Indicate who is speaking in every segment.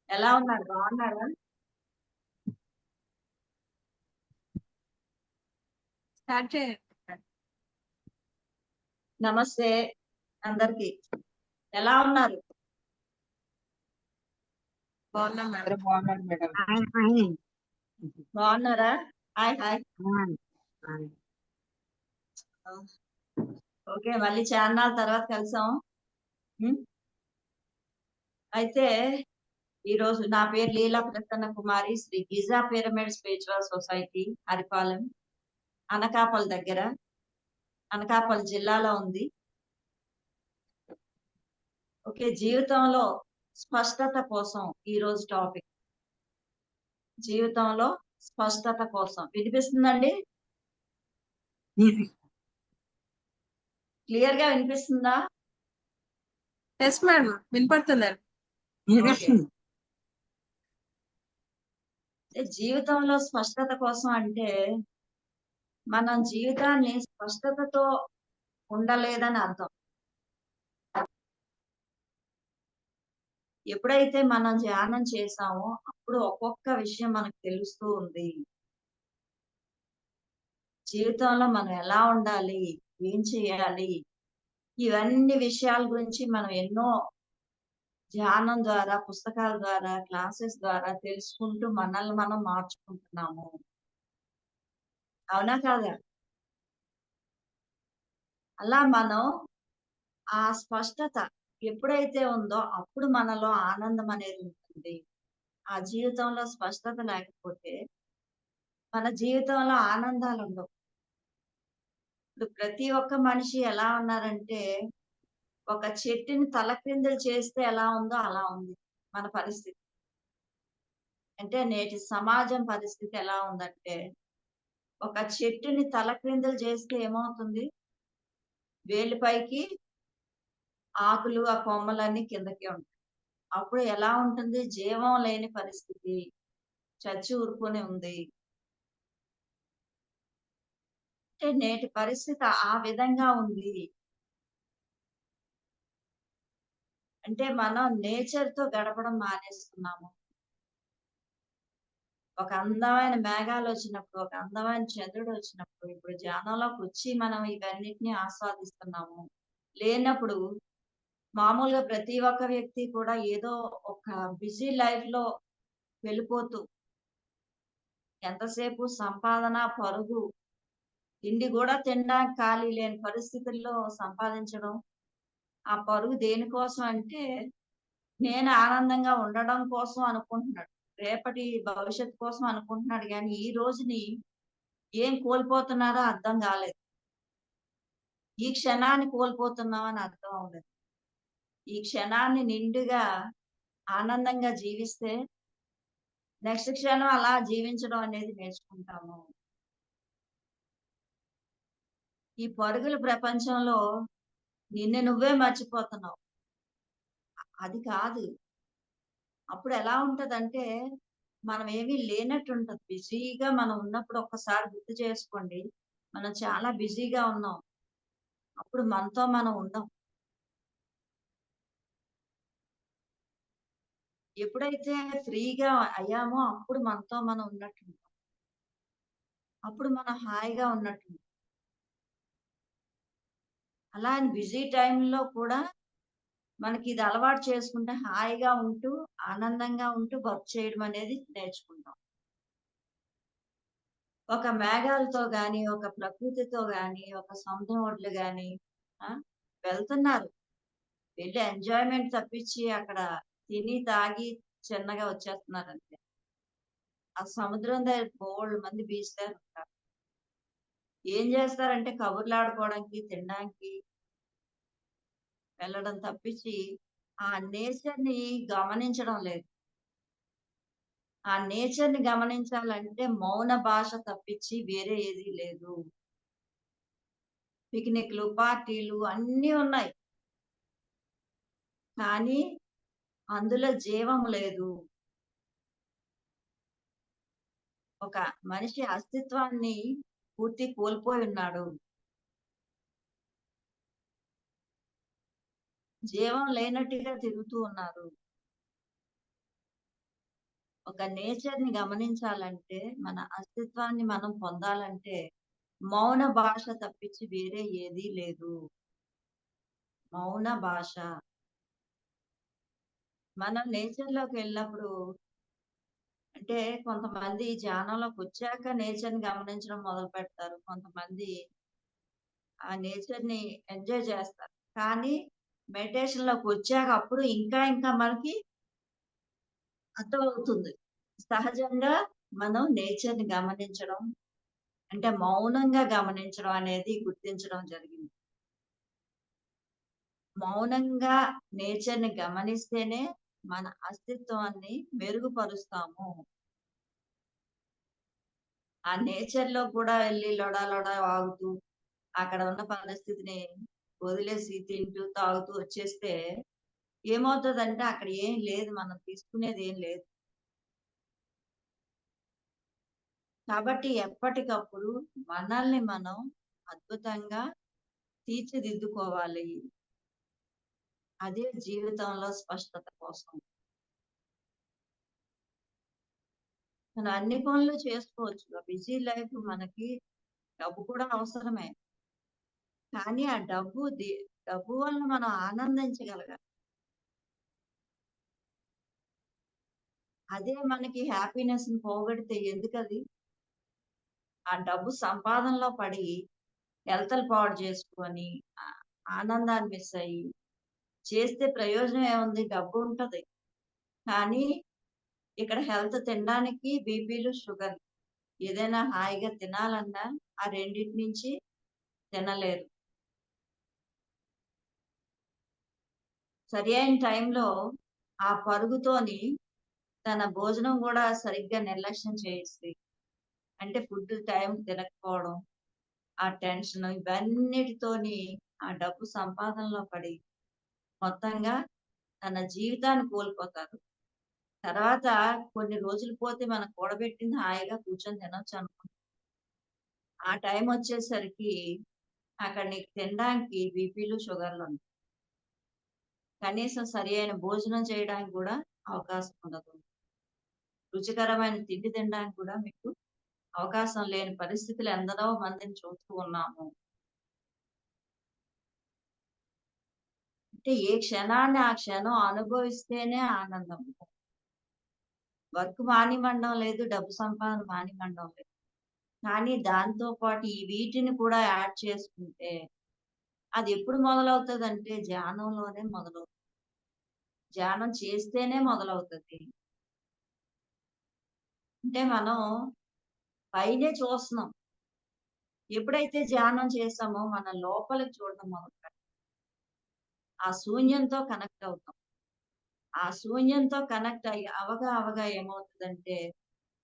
Speaker 1: ఎలా ఉన్నారు? బాగున్నారా?
Speaker 2: స్టార్ట్ చేయండి.
Speaker 1: నమస్తే అందరికి. ఎలా ఉన్నారు?
Speaker 2: బాగున్నాం మేడం.
Speaker 3: అందరూ బాగున్నారు మేడం.
Speaker 1: బాగున్నారా? Hi hi. ఓకే, మళ్ళీ చాన్నాళ్ళ తర్వాత కలిసాం. ఉమ్, అయితే ఈరోజు నా పేరు Leela Prasanna Kumari, Shri Giza pyramid spiritual society, Haripalem, Anakapalli దగ్గర, అనకాపల్లి జిల్లాలో ఉంది. ఓకే, జీవితంలో స్పష్టత కోసం ఈరోజు టాపిక్. జీవితంలో స్పష్టత కోసం. వినిపిస్తుందండి? క్లియర్ గా వినిపిస్తుందా?
Speaker 2: ఎస్ మేడం, వినపడుతుందండి.
Speaker 1: జీవితంలో స్పష్టత కోసం అంటే మనం జీవితాన్ని స్పష్టతతో ఉండలేదని అర్థం. ఎప్పుడైతే మనం ధ్యానం చేసామో అప్పుడు ఒక్కొక్క విషయం మనకు తెలుస్తూ ఉంది. జీవితంలో మనం ఎలా ఉండాలి, ఏం చేయాలి, ఇవన్నీ విషయాల గురించి మనం ఎన్నో ధ్యానం ద్వారా, పుస్తకాల ద్వారా, క్లాసెస్ ద్వారా తెలుసుకుంటూ మనల్ని మనం మార్చుకుంటున్నాము. అవునా కాదా? అలా మనం ఆ స్పష్టత ఎప్పుడైతే ఉందో అప్పుడు మనలో ఆనందం అనేది ఉంటుంది. ఆ జీవితంలో స్పష్టత లేకపోతే మన జీవితంలో ఆనందాలు ఉండవు. ఇప్పుడు ప్రతి ఒక్క మనిషి ఎలా ఉన్నారంటే, ఒక చెట్టుని తలక్రిందులు చేస్తే ఎలా ఉందో అలా ఉంది మన పరిస్థితి. అంటే నేటి సమాజం పరిస్థితి ఎలా ఉందంటే, ఒక చెట్టుని తలక్రిందులు చేస్తే ఏమవుతుంది? వేలు పైకి, ఆకులు ఆ కొమ్మలన్నీ కిందకి ఉంటాయి. అప్పుడు ఎలా ఉంటుంది? జీవం లేని పరిస్థితి, చచ్చి ఊరుకొని ఉంది. అంటే నేటి పరిస్థితి ఆ విధంగా ఉంది. అంటే మనం నేచర్ తో గడపడం మానేస్తున్నాము. ఒక అందమైన మేఘాలు వచ్చినప్పుడు, ఒక అందమైన చంద్రుడు వచ్చినప్పుడు, ఇప్పుడు ధ్యానంలోకి వచ్చి మనం ఇవన్నిటిని ఆస్వాదిస్తున్నాము. లేనప్పుడు మామూలుగా ప్రతి ఒక్క వ్యక్తి కూడా ఏదో ఒక బిజీ లైఫ్ లో వెళ్ళిపోతూ ఎంతసేపు సంపాదన, పరుగు, తిండి కూడా తినడానికి ఖాళీ లేని పరిస్థితుల్లో సంపాదించడం. ఆ పరుగు దేనికోసం అంటే నేను ఆనందంగా ఉండడం కోసం అనుకుంటున్నాడు. రేపటి భవిష్యత్తు కోసం అనుకుంటున్నాడు కానీ ఈ రోజుని ఏం కోల్పోతున్నారో అర్థం కాలేదు. ఈ క్షణాన్ని కోల్పోతున్నామని అర్థం అవ్వలేదు. ఈ క్షణాన్ని నిండుగా ఆనందంగా జీవిస్తే నెక్స్ట్ క్షణం అలా జీవించడం అనేది నేర్చుకుంటాము. ఈ పరుగుల ప్రపంచంలో నిన్ను నువ్వే మర్చిపోతున్నావు. అది కాదు. అప్పుడు ఎలా ఉంటదంటే మనం ఏమీ లేనట్టు ఉంటది. బిజీగా మనం ఉన్నప్పుడు ఒక్కసారి గుర్తు చేసుకోండి. మనం చాలా బిజీగా ఉన్నాం. అప్పుడు మనతో మనం ఉండం. ఎప్పుడైతే ఫ్రీగా అయ్యామో అప్పుడు మనతో మనం ఉన్నట్టు ఉంటాం. అప్పుడు మనం హాయిగా ఉన్నట్టు. అలా అని బిజీ టైంలో కూడా మనకి ఇది అలవాటు చేసుకుంటే హాయిగా ఉంటూ, ఆనందంగా ఉంటూ వర్క్ చేయడం అనేది నేర్చుకుంటాం. ఒక మేఘాలతో గాని, ఒక ప్రకృతితో గాని, ఒక సముద్రం ఒడ్లు గాని వెళ్తున్నారు. వెళ్ళి ఎంజాయ్‌మెంట్ తప్పించి అక్కడ తిని, తాగి చిన్నగా వచ్చేస్తున్నారంతే. ఆ సముద్రం దగ్గర బోలెడు మంది బీచ్ దగ్గర ఉంటారు. ఏం చేస్తారంటే కబుర్లాడుకోవడానికి, తినడానికి వెళ్ళడం తప్పించి ఆ నేచర్‌ని గమనించడం లేదు. ఆ నేచర్‌ని గమనించాలంటే మౌన భాష తప్పించి వేరే ఏదీ లేదు. పిక్నిక్‌లు, పార్టీలు అన్నీ ఉన్నాయి. కానీ అందులో జీవం లేదు. ఒక మనిషి అస్తిత్వాన్ని పూర్తి కోల్పోయి ఉన్నాడు. జీవం లేనట్టుగా తిరుగుతూ ఉన్నారు. ఒక నేచర్‌ని గమనించాలంటే, మన అస్తిత్వాన్ని మనం పొందాలంటే, మౌన భాష తప్పించి వేరే ఏదీ లేదు. మౌన భాష. మనం నేచర్‌లోకెళ్ళినప్పుడు అంటే కొంతమంది ధ్యానంలోకొచ్చాక నేచర్‌ని గమనించడం మొదలుపెడతారు. కొంతమంది ఆ నేచర్‌ని ఎంజాయ్ చేస్తారు. కానీ మెడిటేషన్‌లోకొచ్చాక అప్పుడు ఇంకా ఇంకా మనకి అర్థమవుతుంది. సహజంగా మనం నేచర్‌ని గమనించడం అంటే మౌనంగా గమనించడం అనేది గుర్తించడం జరిగింది. మౌనంగా నేచర్‌ని గమనిస్తేనే మన అస్తిత్వాన్ని మెరుగుపరుస్తాము. ఆ నేచర్‌లో కూడా వెళ్లి లొడ లొడ వాగుతూ, అక్కడ ఉన్న పరిస్థితిని వదిలేసి తింటూ, తాగుతూ వచ్చేస్తే ఏమవుతదంటే అక్కడ ఏం లేదు. మనం తీసుకునేదేం లేదు. కాబట్టి ఎప్పటికప్పుడు మనల్ని మనం అద్భుతంగా తీర్చిదిద్దుకోవాలి. అదే జీవితంలో స్పష్టత కోసం. మనం అన్ని పనులు చేసుకోవచ్చు. బిజీ లైఫ్ మనకి డబ్బు కూడా అవసరమే. కానీ ఆ డబ్బు వలన మనం ఆనందించగలగాలి. అదే మనకి హ్యాపీనెస్‌ని పోగొడితే ఎందుకది? ఆ డబ్బు సంపాదనలో పడి హెల్తులు పాడు చేసుకొని, ఆనందాన్ని మిస్ అయ్యి, చేస్తే ప్రయోజనం ఏముంది? డబ్బు ఉంటది. కానీ ఇక్కడ హెల్త్ తినడానికి బీపీలు, షుగర్‌లు. ఏదైనా హాయిగా తినాలన్నా ఆ రెండిటి నుంచి తినలేరు. సరి అయిన టైంలో ఆ పరుగుతోని తన భోజనం గూడా సరిగ్గా నిర్లక్ష్యం చేసి, అంటే ఫుడ్ టైంకి తినకపోవడం, ఆ టెన్షన్ ఇవన్నిటితోని ఆ డబ్బు సంపాదనలో పడి మొత్తంగా తన జీవితాన్ని కోల్పోతారు. తర్వాత కొన్ని రోజులు పోతే మనం కూడబెట్టింది హాయిగా కూర్చొని తినొచ్చనుకుంటాం. ఆ టైమొచ్చేసరికి అక్కడ నీకు తినడానికి బీపీలు, షుగర్‌లుంటాయి. కనీసం సరి అయిన భోజనం చేయడానికి గూడా అవకాశం ఉండదు. రుచికరమైన తిండి తినడానికి కూడా మీకు అవకాశం లేని పరిస్థితులు ఎందరో మందిని చూస్తూ ఉన్నాము. అంటే ఏ క్షణాన్ని ఆ క్షణం అనుభవిస్తేనే ఆనందం. వర్క్ మానిమనడం లేదు, డబ్బు సంపాదన మానిమనడం లేదు. కానీ దాంతో పాటు ఈ వీటిని కూడా యాడ్ చేసుకుంటే అది ఎప్పుడు మొదలవుతదంటే ధ్యానంలోనే మొదలవుతది. ధ్యానం చేస్తేనే మొదలవుతది. అంటే మనం పైనే చూస్తున్నాం. ఎప్పుడైతే ధ్యానం చేసామో మన లోపలికి చూడడం మొదలుపెడతాం. ఆ శూన్యంతో కనెక్ట్ అవుతాం. ఆ శూన్యంతో కనెక్ట్ అయ్యి అవగా ఏమవుతదంటే,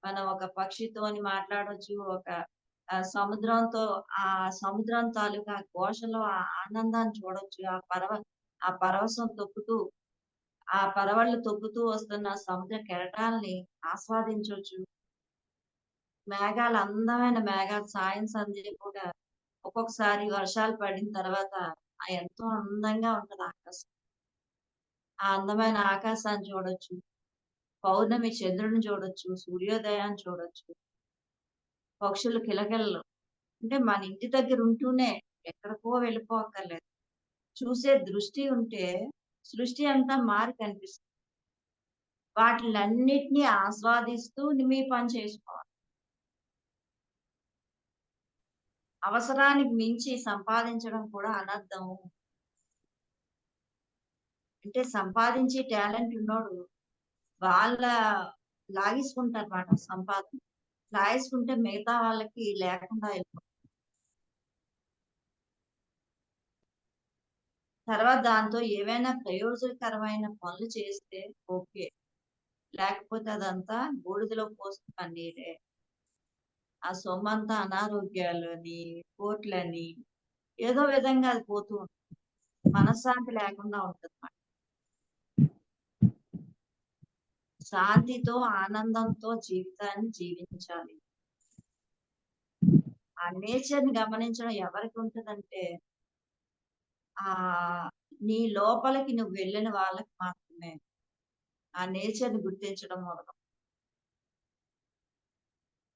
Speaker 1: మనం ఒక పక్షితోని మాట్లాడొచ్చు. ఒక సముద్రంతో ఆ సముద్రం తాలూకా ఘోషలో ఆ ఆనందాన్ని చూడొచ్చు. ఆ పరవశం తొక్కుతూ, ఆ పరవళ్ళు తొక్కుతూ వస్తున్న సముద్ర కెరటాల్ని ఆస్వాదించొచ్చు. అందమైన మేఘాలు సాయం సంధ్య పూట ఒక్కొక్కసారి వర్షాలు పడిన తర్వాత ఎంతో అందంగా ఉంటది ఆకాశం. ఆ అందమైన ఆకాశాన్ని చూడొచ్చు. పౌర్ణమి చంద్రుడిని చూడొచ్చు. సూర్యోదయాన్ని చూడొచ్చు. పక్షులు కిలకిలలు. అంటే మన ఇంటి దగ్గర ఉంటూనే ఎక్కడికో వెళ్ళిపోక్కర్లేదు. చూసే దృష్టి ఉంటే సృష్టి అంతా మారి కనిపిస్తుంది. వాటిలన్నిటిని ఆస్వాదిస్తూ మీ పని చేసుకోవాలి. అవసరానికి మించి సంపాదించడం కూడా అనర్థం. అంటే సంపాదించి టాలెంట్ ఉన్నోడు వాళ్ళ లాగేసుకుంటారన్నమాట సంపాదన. లాగేసుకుంటే మిగతా వాళ్ళకి లేకుండా అయిపోతుంది. తర్వాత దాంతో ఏవైనా ప్రయోజనకరమైన పనులు చేస్తే ఓకే. లేకపోతే అదంతా బూడిదలో పోసిన పన్నీరే. ఆ సొమ్మంతా అనారోగ్యాలని, పోట్లని ఏదో విధంగా అది పోతూ ఉంటుంది. మనశ్శాంతి లేకుండా ఉంటదన్నమాట. శాంతితో, ఆనందంతో జీవితాన్ని జీవించాలి. ఆ నేచర్‌ని గమనించడం ఎవరికి ఉంటదంటే, నీ లోపలికి నువ్వు వెళ్ళిన వాళ్ళకి మాత్రమే. ఆ నేచర్‌ని గుర్తించడం మొదలు.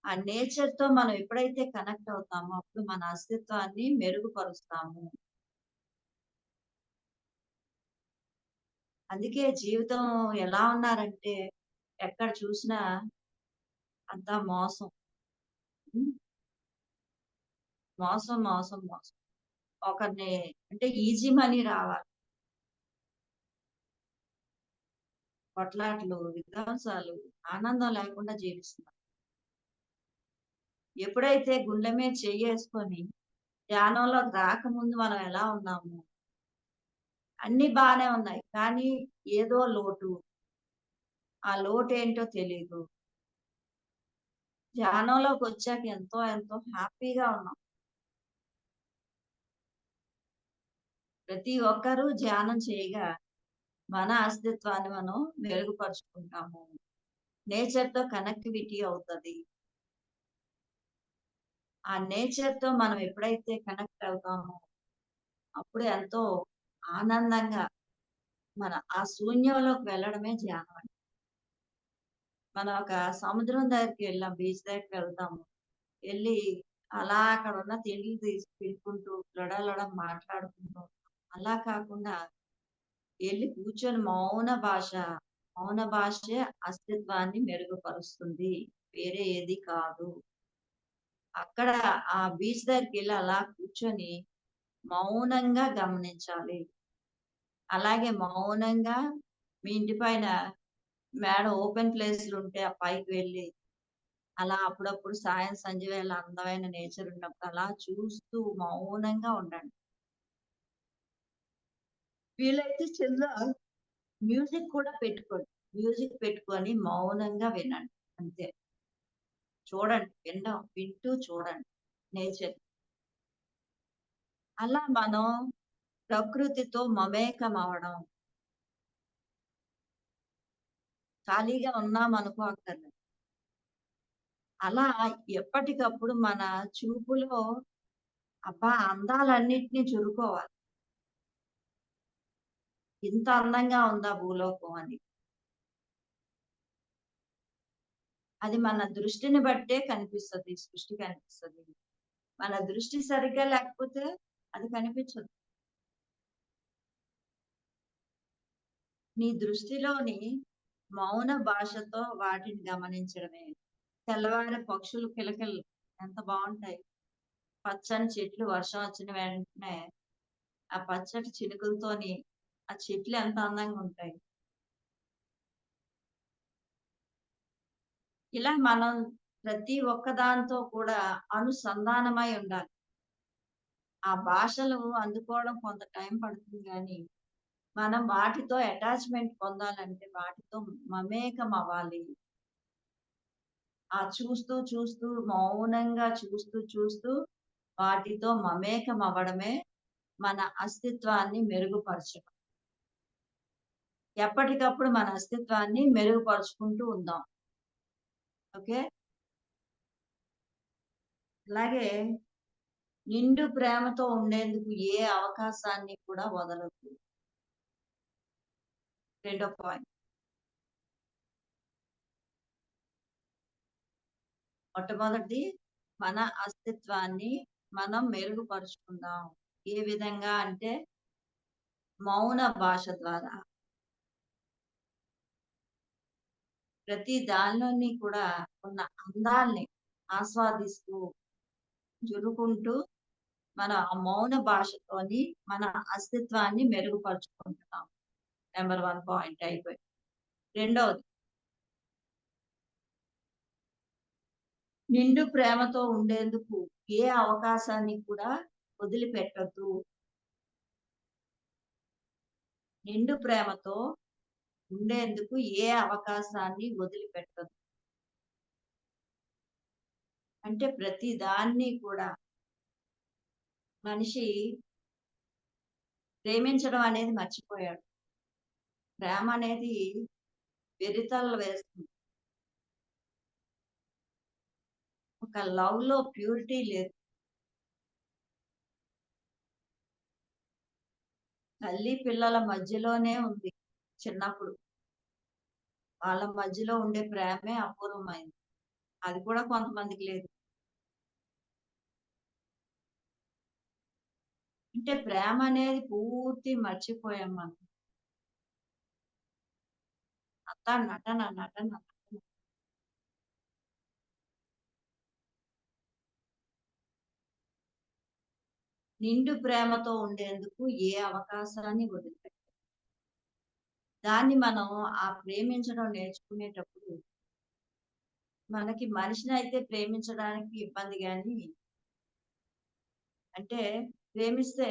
Speaker 1: ఆ నేచర్‌తో మనం ఎప్పుడైతే కనెక్ట్ అవుతామో, అప్పుడు మన అస్తిత్వాన్ని మెరుగుపరుస్తాము. అందుకే జీవితం ఎలా ఉన్నారంటే, ఎక్కడ చూసినా అంతా మోసం. హ్మ్. మోసం, మోసం, మోసం. ఒకరిని అంటే ఈజీ మనీ రావాలి. కొట్లాటలు, విధ్వంసాలు, ఆనందం లేకుండా జీవిస్తున్నారు. ఎప్పుడైతే గుండె మీద చెయ్యేసుకొని ధ్యానంలోకి రాకముందు మనం ఎలా ఉన్నాము? అన్నీ బానే ఉన్నాయి. కానీ ఏదో లోటు. ఆ లోటేంటో తెలీదు. ధ్యానంలోకొచ్చాక ఎంతో ఎంతో హ్యాపీగా ఉన్నాం. ప్రతి ఒక్కరూ ధ్యానం చేయగా మన అస్తిత్వాన్ని మనం మెరుగుపరుచుకుంటాము. నేచర్‌తో కనెక్టివిటీ అవుతది. ఆ నేచర్‌తో మనం ఎప్పుడైతే కనెక్ట్ అవుతామో, అప్పుడు ఎంతో ఆనందంగా ఆ శూన్యంలోకి వెళ్ళడమే ధ్యానం అండి. మనం ఒక సముద్రం దగ్గరికి వెళ్ళాం. బీచ్ దగ్గరికి వెళ్తాము. ఎళ్లి అలా అక్కడున్న తిండ్లు తినుకుంటూ లొడ మాట్లాడుకుంటూ అలా కాకుండా ఎళ్లి కూర్చొని మౌన భాషే అస్తిత్వాన్ని మెరుగుపరుస్తుంది. వేరే ఏది కాదు. అక్కడ ఆ బీచ్ దగ్గరికెళ్లి అలా కూర్చొని మౌనంగా గమనించాలి. అలాగే మౌనంగా మీ ఇంటి పైన మేడ ఓపెన్ ప్లేస్‌లుంటే ఆ పైకి వెళ్లి అలా అప్పుడప్పుడు సాయం సంధ్య వేళ అందమైన నేచర్ ఉన్నప్పుడు అలా చూస్తూ మౌనంగా ఉండండి. వీలైతే చిన్న మ్యూజిక్ కూడా పెట్టుకోండి. మ్యూజిక్ పెట్టుకొని మౌనంగా వినండి. అంతే. చూడండి. వింటూ చూడండి నేచర్. అలా మనం ప్రకృతితో మమేకమవ్వడం. ఖాళీగా ఉన్నామనుకో అక్కర్లేదు. అలా ఎప్పటికప్పుడు మన చూపులో అబ్బా! అందాలన్నిటిని చురుకోవాలి. ఇంత అందంగా ఉందా భూలోకం అని. అది మన దృష్టిని బట్టే కనిపిస్తది. సృష్టి కనిపిస్తది. మన దృష్టి సరిగ్గా లేకపోతే అది కనిపించదు. నీ దృష్టిలోని మౌన భాషతో వాటిని గమనించడమే. తెల్లవారే పక్షులు కిలకిలలు ఎంత బావుంటాయి. పచ్చని చెట్లు వర్షం వచ్చిన వెంటనే ఆ పచ్చటి చినుకులతోని ఆ చెట్లు ఎంత అందంగా ఉంటాయి. ఇలా మనం ప్రతి ఒక్క దాంతో కూడా అనుసంధానమై ఉండాలి. ఆ భాషలు అందుకోవడం కొంత టైం పడుతుంది గానీ, మనం వాటితో అటాచ్‌మెంట్ పొందాలంటే వాటితో మమేకమవ్వాలి. ఆ చూస్తూ మౌనంగా చూస్తూ వాటితో మమేకమవ్వడమే మన అస్తిత్వాన్ని మెరుగుపరచడం. ఎప్పటికప్పుడు మన అస్తిత్వాన్ని మెరుగుపరుచుకుంటూ ఉందాం. ఓకే. అలాగే నిండు ప్రేమతో ఉండేందుకు ఏ అవకాశాన్ని కూడా వదలొద్దు. రెండో పాయింట్. మొట్టమొదటిది మన అస్తిత్వాన్ని మనం మెరుగుపరుచుకుందాం. ఏ విధంగా అంటే మౌన భాష ద్వారా. ప్రతి దానిలోని కూడా ఉన్న అందాల్ని ఆస్వాదిస్తూ, జురుకుంటూ మన ఆ మౌన భాషతోని మన అస్తిత్వాన్ని మెరుగుపరుచుకుంటున్నాం. నంబర్ 1 పాయింట్ అయిపోయింది. రెండోది నిండు ప్రేమతో ఉండేందుకు ఏ అవకాశాన్ని కూడా వదిలిపెట్టొద్దు. నిండు ప్రేమతో ఉండేందుకు ఏ అవకాశాన్ని వదిలిపెట్టొద్దు. అంటే ప్రతి దాన్ని కూడా మనిషి ప్రేమించడం అనేది మర్చిపోయాడు. ప్రేమ అనేది వెర్రితలలు వేస్తుంది. ఒక లవ్‌లో ప్యూరిటీ లేదు. తల్లి పిల్లల మధ్యలోనే ఉంది చిన్నప్పుడు. వాళ్ళ మధ్యలో ఉండే ప్రేమే అపూర్వమైంది. అది కూడా కొంతమందికి లేదు. అంటే ప్రేమ అనేది పూర్తి మర్చిపోయాం మనం. అంతా నటన, నటన, నటన. నిండు ప్రేమతో ఉండేందుకు ఏ అవకాశాన్ని వదిలిపెట్టం. దాన్ని మనం ప్రేమించడం నేర్చుకునేటప్పుడు మనకి మనిషినైతే ప్రేమించడానికి ఇబ్బంది గాని, అంటే ప్రేమిస్తే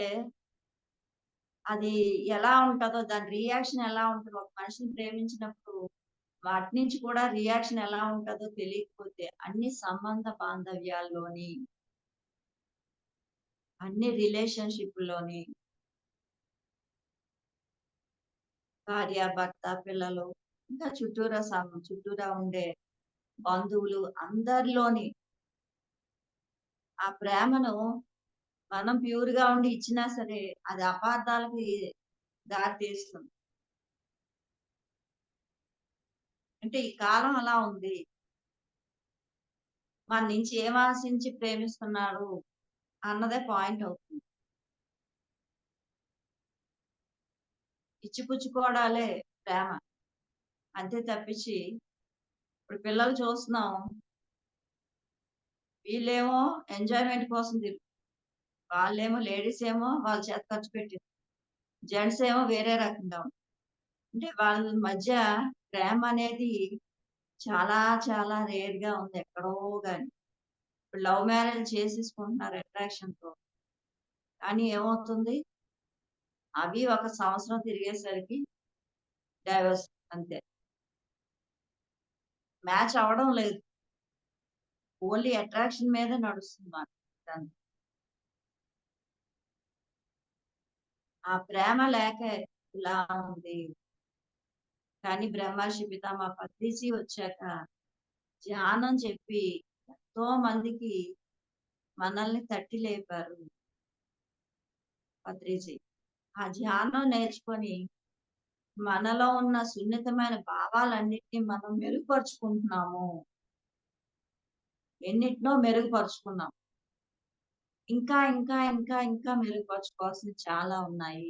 Speaker 1: అది ఎలా ఉంటదో దాని రియాక్షన్ ఎలా ఉంటదో ఒక మనిషిని ప్రేమించినప్పుడు వాటి నుంచి కూడా రియాక్షన్ ఎలా ఉంటదో తెలియకపోతే అన్ని సంబంధ బాంధవ్యాల్లోని, అన్ని రిలేషన్‌షిప్‌ల్లోని భార్య, భర్త, పిల్లలు ఇంకా చుట్టూరా ఉండే బంధువులు అందరిలోని ఆ ప్రేమను మనం ప్యూర్‌గా ఉండి ఇచ్చినా సరే అది అపార్థాలకి దారి తీస్తుంది. అంటే ఈ కాలం అలా ఉంది. మన నుంచి ఏం ఆశించి ప్రేమిస్తున్నాడు అన్నదే పాయింట్ అవుతుంది. ఇచ్చిపుచ్చుకోవడాలే ప్రేమ. అంతే తప్పించి ఇప్పుడు పిల్లలు చూస్తున్నాం. వీళ్ళేమో ఎంజాయ్‌మెంట్ కోసం వాళ్ళేమో లేడీస్ ఏమో వాళ్ళ చేత ఖర్చు పెట్టింది. జెంట్స్ ఏమో వేరే రకంగా ఉంటారు. అంటే వాళ్ళ మధ్య ప్రేమ అనేది చాలా చాలా రేర్‌గా ఉంది ఎక్కడో గాని. ఇప్పుడు లవ్ మ్యారేజ్ చేసేసుకుంటున్నారు అట్రాక్షన్‌తో. కానీ ఏమవుతుంది? అవి ఒక సంవత్సరం తిరిగేసరికి డైవోర్స్ అంతే. మ్యాచ్ అవ్వడం లేదు. ఓన్లీ అట్రాక్షన్ మీదే నడుస్తుంది ఇదంతా. ఆ ప్రేమ లేకే ఇలా ఉంది. కానీ బ్రహ్మర్షి పితామహ పత్రిజీ వచ్చాక ధ్యానం చెప్పి ఎంతో మందికి మనల్ని తట్టి లేపారు పత్రిజీ. ఆ ధ్యానం నేర్చుకొని మనలో ఉన్న సున్నితమైన భావాలన్నిటిని మనం మెరుగుపరుచుకుంటున్నాము. ఎన్నిటినో మెరుగుపరుచుకున్నాం. ఇంకా మెరుగుపరుచుకోవాల్సినవి చాలా ఉన్నాయి.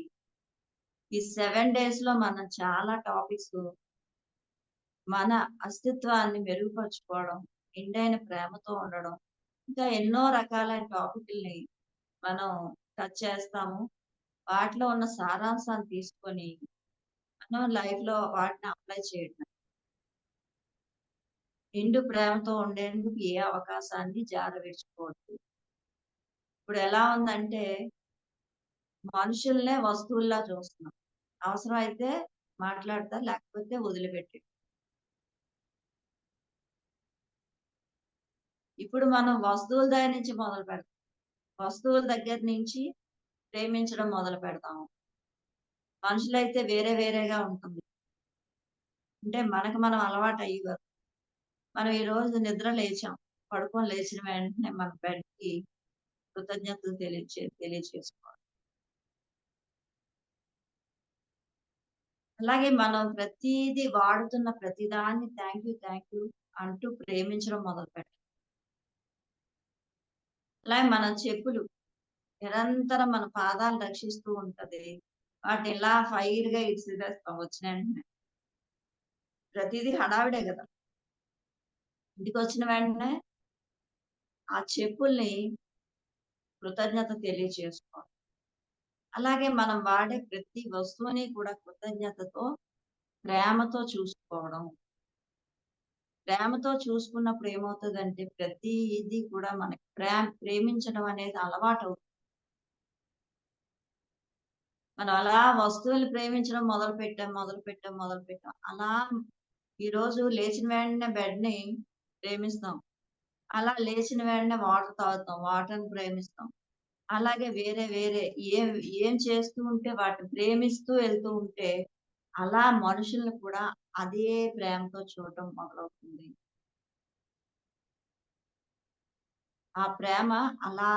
Speaker 1: ఈ 7 డేస్‌లో మనం చాలా టాపిక్స్ మన అస్తిత్వాన్ని మెరుగుపరుచుకోవడం, నిండైన ప్రేమతో ఉండడం, ఇంకా ఎన్నో రకాలైన టాపిక్‌లని మనం టచ్ చేస్తాము. వాటిలో ఉన్న సారాంశాన్ని తీసుకొని మనం లైఫ్‌లో వాటిని అప్లై చేయడమే. నిండు ప్రేమతో ఉండేందుకు ఏ అవకాశాన్ని జారవిడుచుకోవద్దు. ఇప్పుడెలా ఉందంటే మనుషుల్నే వస్తువుల్లా చూస్తున్నాం. అవసరమైతే మాట్లాడతారు, లేకపోతే వదిలిపెట్టి. ఇప్పుడు మనం వస్తువుల దగ్గర నుంచి మొదలుపెడతాం. వస్తువుల దగ్గర నుంచి ప్రేమించడం మొదలుపెడతాం. మనుషులైతే వేరే వేరేగా ఉంటుంది. అంటే మనకు మనం అలవాటయ్యి మనం ఈరోజు నిద్ర లేచాం. పడుకొని లేచిన వెంటనే మన బెడ్‌కి కృతజ్ఞతలు తెలియచేసుకోవాలి. అలాగే మనం ప్రతీదీ వాడుతున్న ప్రతిదాన్ని థాంక్ యూ అంటూ ప్రేమించడం మొదలుపెట్టాలి. అలాగే మన చెప్పులు నిరంతరం మన పాదాలు రక్షిస్తూ ఉంటది. వాటిని ఇలా ఫైర్‌గా ఇసిరేస్తాం వచ్చిన వెంటనే. ప్రతీదీ హడావిడే గదా! ఇంటికొచ్చిన వెంటనే ఆ చెప్పుల్ని కృతజ్ఞత తెలియచేసుకోవాలి. అలాగే మనం వాడే ప్రతి వస్తువుని కూడా కృతజ్ఞతతో, ప్రేమతో చూసుకోవడం. ప్రేమతో చూసుకున్నప్పుడు ఏమవుతదంటే ప్రతీది కూడా మనకి ప్రేమించడం అనేది అలవాటవుతుంది. మనం అలా వస్తువులు ప్రేమించడం మొదలుపెట్టాం. అలా ఈరోజు లేచిన వెంటనే బెడ్‌ని ప్రేమిస్తాం. అలా లేచిన వెంటనే వాటర్ తాగుతాం. వాటర్‌ని ప్రేమిస్తాం. అలాగే వేరే ఏం ఏం చేస్తూ ఉంటే వాటిని ప్రేమిస్తూ వెళ్తూ ఉంటే, అలా మనుషుల్ని కూడా అదే ప్రేమతో చూడటం మొదలవుతుంది. ఆ ప్రేమ అలా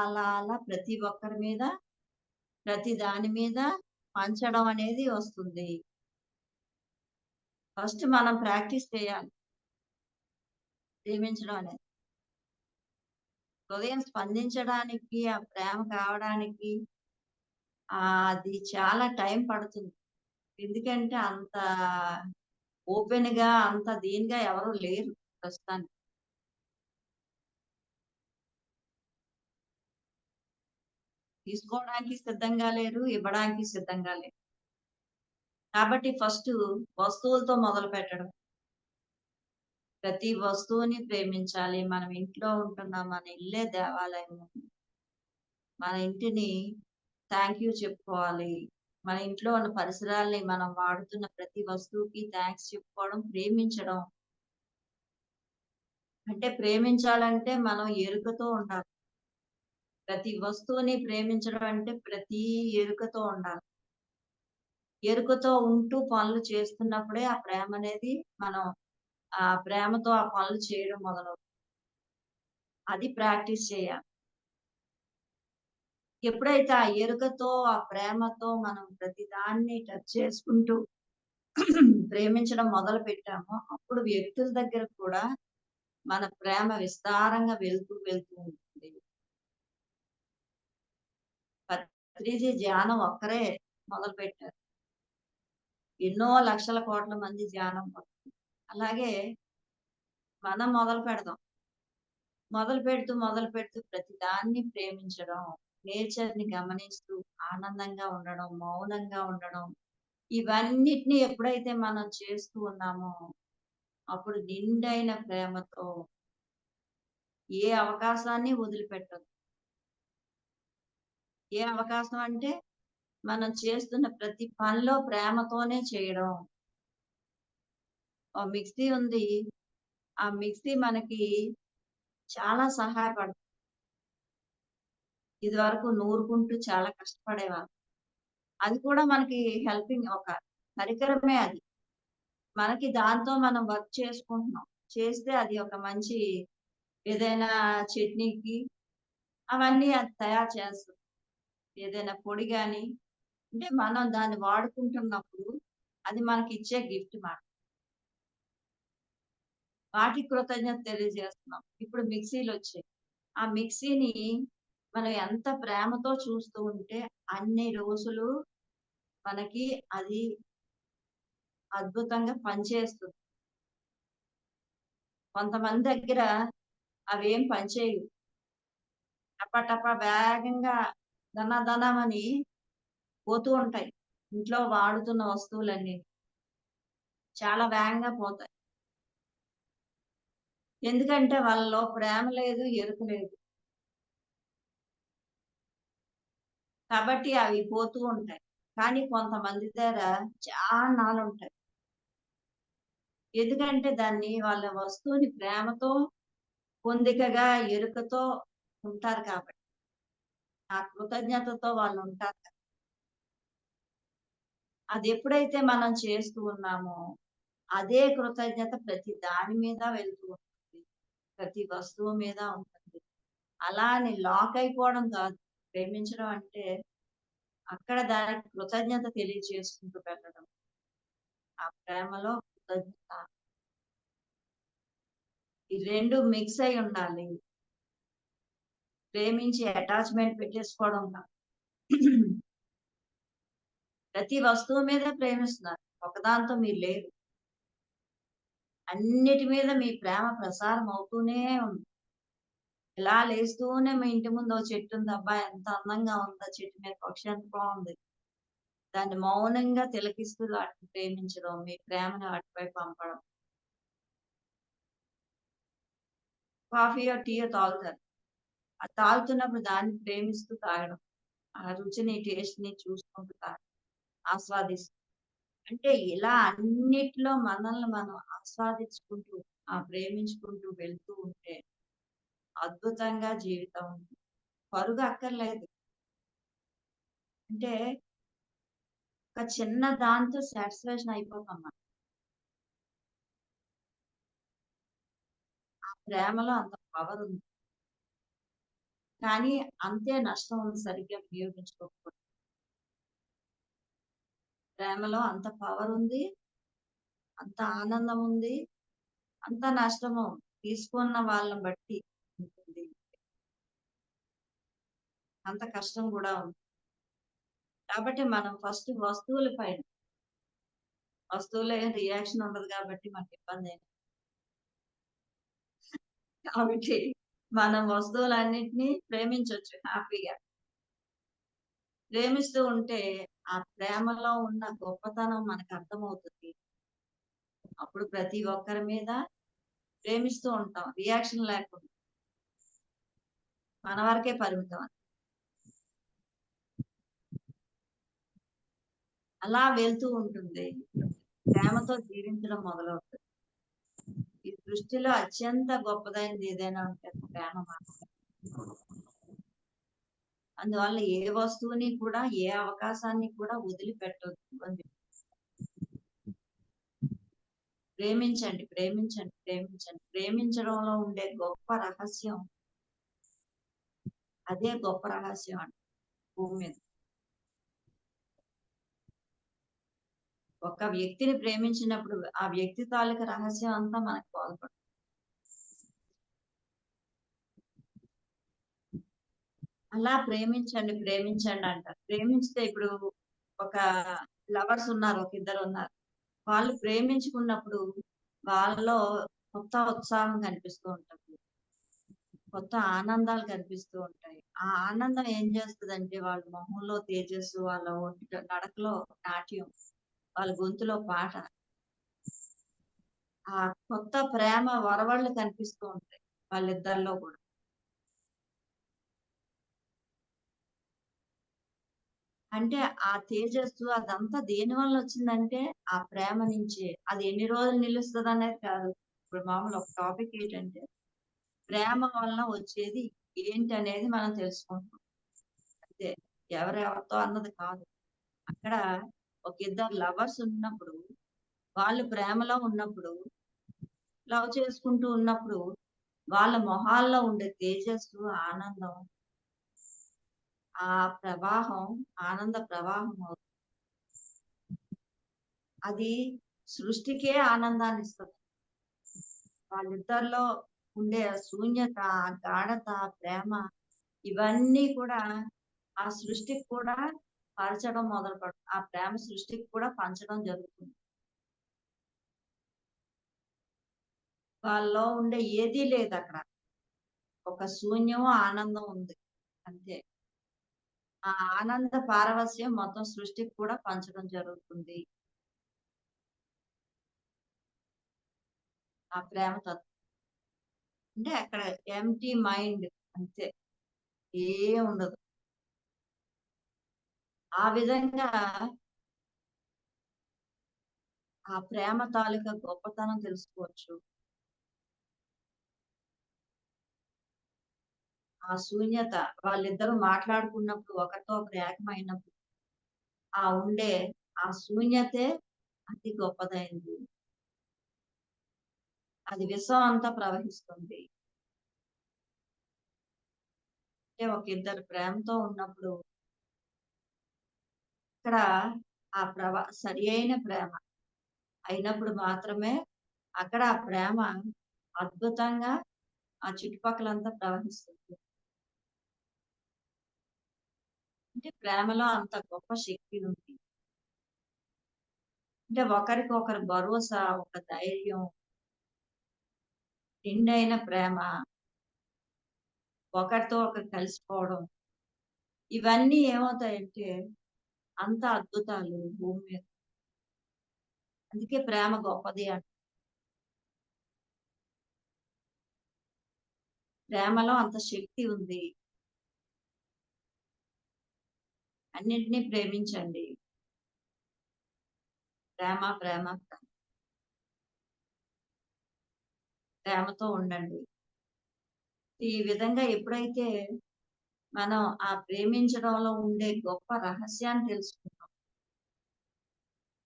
Speaker 1: ప్రతి ఒక్కరి మీద, ప్రతి దాని మీద పంచడం అనేది వస్తుంది. ఫస్ట్ మనం ప్రాక్టీస్ చేయాలి ప్రేమించడం అనేది. హృదయం స్పందించడానికి, ఆ ప్రేమ కావడానికి అది చాలా టైం పడుతుంది. ఎందుకంటే అంత ఓపెన్‌గా, అంత దీనిగా ఎవరు లేరు ప్రస్తుతానికి. తీసుకోవడానికి సిద్ధంగా లేరు, ఇవ్వడానికి సిద్ధంగా లేరు. కాబట్టి ఫస్టు వస్తువులతో మొదలుపెట్టడం. ప్రతి వస్తువుని ప్రేమించాలి. మనం ఇంట్లో ఉంటున్నాం. మన ఇల్లే దేవాలయము. మన ఇంటిని థాంక్ యూ చెప్పుకోవాలి. మన ఇంట్లో ఉన్న పరిసరాల్ని మనం వాడుతున్న ప్రతి వస్తువుకి థాంక్స్ చెప్పుకోవడం, ప్రేమించడం. అంటే ప్రేమించాలంటే మనం ఎరుకతో ఉండాలి. ప్రతి వస్తువుని ప్రేమించడం అంటే ప్రతి ఎరుకతో ఉండాలి. ఎరుకతో ఉంటూ పనులు చేస్తున్నప్పుడే ఆ ప్రేమనేది మనం ఆ ప్రేమతో ఆ పనులు చేయడం మొదలవుతుంది. అది ప్రాక్టీస్ చేయాలి. ఎప్పుడైతే ఆ ఎరుకతో, ఆ ప్రేమతో మనం ప్రతి దాన్ని టచ్ చేసుకుంటూ ప్రేమించడం మొదలుపెట్టామో, అప్పుడు వ్యక్తుల దగ్గర కూడా మన ప్రేమ విస్తారంగా వెళ్తూ ఉంటుంది. పత్రిజీ ధ్యానం ఒక్కరే మొదలుపెట్టారు. ఎన్నో లక్షల కోట్ల మంది ధ్యానం అలాగే మనం మొదలుపెడదాం. మొదలుపెడుతూ ప్రతి దాన్ని ప్రేమించడం, నేచర్‌ని గమనిస్తూ ఆనందంగా ఉండడం, మౌనంగా ఉండడం, ఇవన్నిటిని ఎప్పుడైతే మనం చేస్తూ ఉన్నామో, అప్పుడు నిండైన ప్రేమతో ఏ అవకాశాన్ని వదిలిపెట్టొద్దు. ఏ అవకాశం అంటే, మనం చేస్తున్న ప్రతి పనిలో ప్రేమతోనే చేయడం. మిక్సీ ఉంది. ఆ మిక్సీ మనకి చాలా సహాయపడుతుంది. ఇదివరకు నూరుకుంటూ చాలా కష్టపడేవాళ్ళం. అది కూడా మనకి హెల్పింగ్ ఒక పరికరమే అది. మనకి దాంతో మనం వర్క్ చేసుకుంటున్నాం. చేస్తే అది ఒక మంచి ఏదైనా చట్నీకి అవన్నీ అది తయారు చేస్తుంది. ఏదైనా పొడి గాని, అంటే మనం దాన్ని వాడుకుంటున్నప్పుడు అది మనకిచ్చే గిఫ్ట్ మాట. వాటికి కృతజ్ఞత తెలియజేస్తున్నాం. ఇప్పుడు మిక్సీలొచ్చాయి. ఆ మిక్సీని మనం ఎంత ప్రేమతో చూస్తూ ఉంటే అన్ని రోజులు మనకి అది అద్భుతంగా పనిచేస్తుంది. కొంతమంది దగ్గర అవేం పనిచేయవు. టపా వేగంగా దనదనమని పోతూ ఉంటాయి. ఇంట్లో వాడుతున్న వస్తువులన్నీ. చాలా వేగంగా పోతాయి. ఎందుకంటే వాళ్ళలో ప్రేమ లేదు, ఎరుక లేదు. కాబట్టి అవి పోతూ ఉంటాయి. కానీ కొంతమంది దగ్గర చాన్నాళ్ళుంటాయి. ఎందుకంటే దాన్ని వాళ్ళ వస్తువుని ప్రేమతో, పొందికగా, ఎరుకతో ఉంటారు కాబట్టి. ఆ కృతజ్ఞతతో వాళ్ళుంటారు. అదెప్పుడైతే మనం చేస్తూ ఉన్నామో, అదే కృతజ్ఞత ప్రతి దాని మీద వెళ్తూ ఉంటుంది. ప్రతి వస్తువు మీద ఉంటుంది. అలా అని లాక్ అయిపోవడం కాదు. ప్రేమించడం అంటే, అక్కడ దానికి కృతజ్ఞత తెలియజేసుకుంటూ వెళ్ళడం. ఆ ప్రేమలో కృతజ్ఞత. ఈ 2 మిక్స్ అయ్యి ఉండాలి. ప్రేమించి అటాచ్‌మెంట్ పెట్టేసుకోవడం కాదు. ప్రతి వస్తువు మీద ప్రేమిస్తున్నారు. ఒకదాంతో మీరు లేరు. అన్నిటి మీద మీ ప్రేమ ప్రసారం అవుతూనే ఉంది. ఇలా లేస్తూనే మీ ఇంటి ముందు ఓ చెట్టుంది. అబ్బా! ఎంత అందంగా ఉందో చెట్టు మీద పక్షి ఎంత బావుంది. దాన్ని మౌనంగా తిలకిస్తూ వాటిని ప్రేమించడం, మీ ప్రేమను వాటిపై పంపడం. కాఫీయో, టీయో తాగుతారు. అది తాగుతున్నప్పుడు దాన్ని ప్రేమిస్తూ తాగడం. ఆ రుచిని, టేస్ట్‌ని చూసుకుంటూ ఆస్వాదిస్తూ. అంటే ఇలా అన్నిట్లో మనల్ని మనం ఆస్వాదించుకుంటూ, ప్రేమించుకుంటూ వెళ్తూ ఉంటే అద్భుతంగా జీవితం ఉంటుంది. పరుగు అక్కర్లేదు. అంటే ఒక చిన్న దాంతో సాటిస్ఫాక్షన్ అయిపోతాం మనం. ఆ ప్రేమలో అంత పవర్ ఉంది. కానీ అంతే నష్టం ఉంది సరిగ్గా వినియోగించుకోకపోతే. ప్రేమలో అంత పవర్ ఉంది. అంత ఆనందం ఉంది. అంత నష్టము తీసుకున్న వాళ్ళని బట్టి ఉంటుంది. అంత కష్టం కూడా ఉంది. కాబట్టి మనం ఫస్ట్ వస్తువులో ఏం రియాక్షన్ ఉండదు కాబట్టి మనకి ఇబ్బందేం. కాబట్టి మనం వస్తువులన్నిటిని ప్రేమించొచ్చు హ్యాపీగా. ప్రేమిస్తూ ఉంటే ఆ ప్రేమలో ఉన్న గొప్పతనం మనకర్థమవుతుంది. అప్పుడు ప్రతి ఒక్కరి మీద ప్రేమిస్తూ ఉంటాం. రియాక్షన్ లేకుండా. మన వరకే పరిమితం. అలా వెళ్తూ ఉంటుంది. ప్రేమతో జీవించడం మొదలవుతుంది. ఈ సృష్టిలో అత్యంత గొప్పదైనది ఏదైనా ఉంటే అది ప్రేమ మాత్రమే. అందువల్ల ఏ వస్తువుని కూడా, ఏ అవకాశాన్ని కూడా వదిలిపెట్టొద్దు అని చెప్పి. ప్రేమించండి, ప్రేమించండి, ప్రేమించండి. ప్రేమించడంలో ఉండే గొప్ప రహస్యం అదే గొప్ప రహస్యం అండి భూమి మీద. ఒక వ్యక్తిని ప్రేమించినప్పుడు ఆ వ్యక్తి తాలూకా రహస్యం అంతా మనకు బోధపడుతుంది. అలా ప్రేమించండి, ప్రేమించండి అంటారు. ప్రేమించితే ఇప్పుడు ఒక లవర్స్ ఉన్నారు. ఒక ఇద్దరు ఉన్నారు. వాళ్ళు ప్రేమించుకున్నప్పుడు వాళ్ళలో కొత్త ఉత్సాహం కనిపిస్తూ ఉంటుంది. కొత్త ఆనందాలు కనిపిస్తూ ఉంటాయి. ఆ ఆనందం ఏం చేస్తదంటే వాళ్ళ మొహంలో తేజస్సు, వాళ్ళ నడకలో నాట్యం, వాళ్ళ గొంతులో పాట, ఆ కొత్త ప్రేమ ఒరవళ్ళు కనిపిస్తూ ఉంటాయి వాళ్ళిద్దరిలో కూడా. అంటే ఆ తేజస్సు అదంతా దేనివల్ల వచ్చిందంటే ఆ ప్రేమ నుంచే. అది ఎన్ని రోజులు నిలుస్తదనేది కాదు. ఇప్పుడు మామూలు ఒక టాపిక్ ఏంటంటే ప్రేమ వలన వచ్చేది ఏంటనేది మనం తెలుసుకుంటున్నాం. అంతే. ఎవరెవరితో అన్నది కాదు. అక్కడ ఒక ఇద్దరు లవర్స్ ఉన్నప్పుడు, వాళ్ళు ప్రేమలో ఉన్నప్పుడు, లవ్ చేసుకుంటూ ఉన్నప్పుడు, వాళ్ళ మొహాల్లో ఉండే తేజస్సు, ఆనందం, ఆ ప్రవాహం, ఆనంద ప్రవాహం అవుతుంది. అది సృష్టికే ఆనందాన్నిస్తది. వాళ్ళిద్దరిలో ఉండే ఆ శూన్యత, ఆ గాఢత, ఆ ప్రేమ ఇవన్నీ కూడా ఆ సృష్టికి కూడా పంచడం మొదలుపెడతాం. ఆ ప్రేమ సృష్టికి కూడా పంచడం జరుగుతుంది. వాళ్ళలో ఉండే ఏదీ లేదక్కడ. ఒక శూన్యం, ఆనందం ఉంది. అంతే. ఆ ఆనంద పారవస్యం మొత్తం సృష్టికి కూడా పంచడం జరుగుతుంది. ఆ ప్రేమ తత్వం. అంటే అక్కడ ఎంప్టీ మైండ్ అంతే. ఏం ఉండదు. ఆ విధంగా ఆ ప్రేమ తాలూకా గొప్పతనం తెలుసుకోవచ్చు. ఆ శూన్యత వాళ్ళిద్దరూ మాట్లాడుకున్నప్పుడు ఒకరితో ఒకరు ఏకమైనప్పుడు ఆ ఉండే ఆ శూన్యతే అతి గొప్పదైంది. అది విశ్వం అంతా ప్రవహిస్తుంది. అంటే ఒక ఇద్దరు ప్రేమతో ఉన్నప్పుడు ఇక్కడ ఆ సరి అయిన ప్రేమ అయినప్పుడు మాత్రమే అక్కడ ఆ ప్రేమ అద్భుతంగా ఆ చుట్టుపక్కలంతా ప్రవహిస్తుంది. అంటే ప్రేమలో అంత గొప్ప శక్తి ఉంది. అంటే ఒకరికొకరు భరోసా, ఒక ధైర్యం, నిండైన ప్రేమ, ఒకరితో ఒకరు కలిసిపోవడం ఇవన్నీ ఏమవుతాయంటే అంత అద్భుతాలు భూమి మీద. అందుకే ప్రేమ గొప్పది ప్రేమలో అంత శక్తి ఉంది. అన్నింటినీ ప్రేమించండి. ప్రేమ, ప్రేమ, ప్రేమ. ప్రేమతో ఉండండి. ఈ విధంగా ఎప్పుడైతే మనం ఆ ప్రేమించడంలో ఉండే గొప్ప రహస్యాన్ని తెలుసుకుంటాం.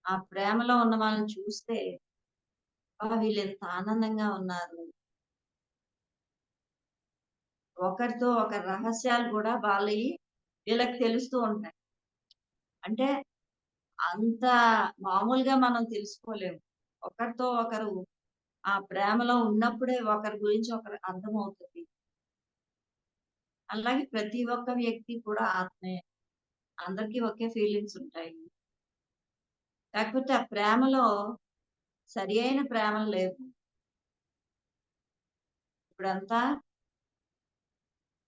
Speaker 1: ఆ ప్రేమలో ఉన్న వాళ్ళని చూస్తే వీళ్ళెంత ఆనందంగా ఉన్నారు. ఒకరితో ఒకరి రహస్యాలు కూడా వాళ్ళయి వీళ్ళకి తెలుస్తూ ఉంటాయి. అంటే అంత మామూలుగా మనం తెలుసుకోలేము. ఒకరితో ఒకరు ఆ ప్రేమలో ఉన్నప్పుడే ఒకరి గురించి ఒకరికి అర్థమవుతుంది. అలాగే ప్రతి ఒక్క వ్యక్తి కూడా ఆత్మే. అందరికీ ఒకే ఫీలింగ్స్ ఉంటాయి. కాకపోతే ఆ ప్రేమలో సరియైన ప్రేమలు లేవు. ఇప్పుడంతా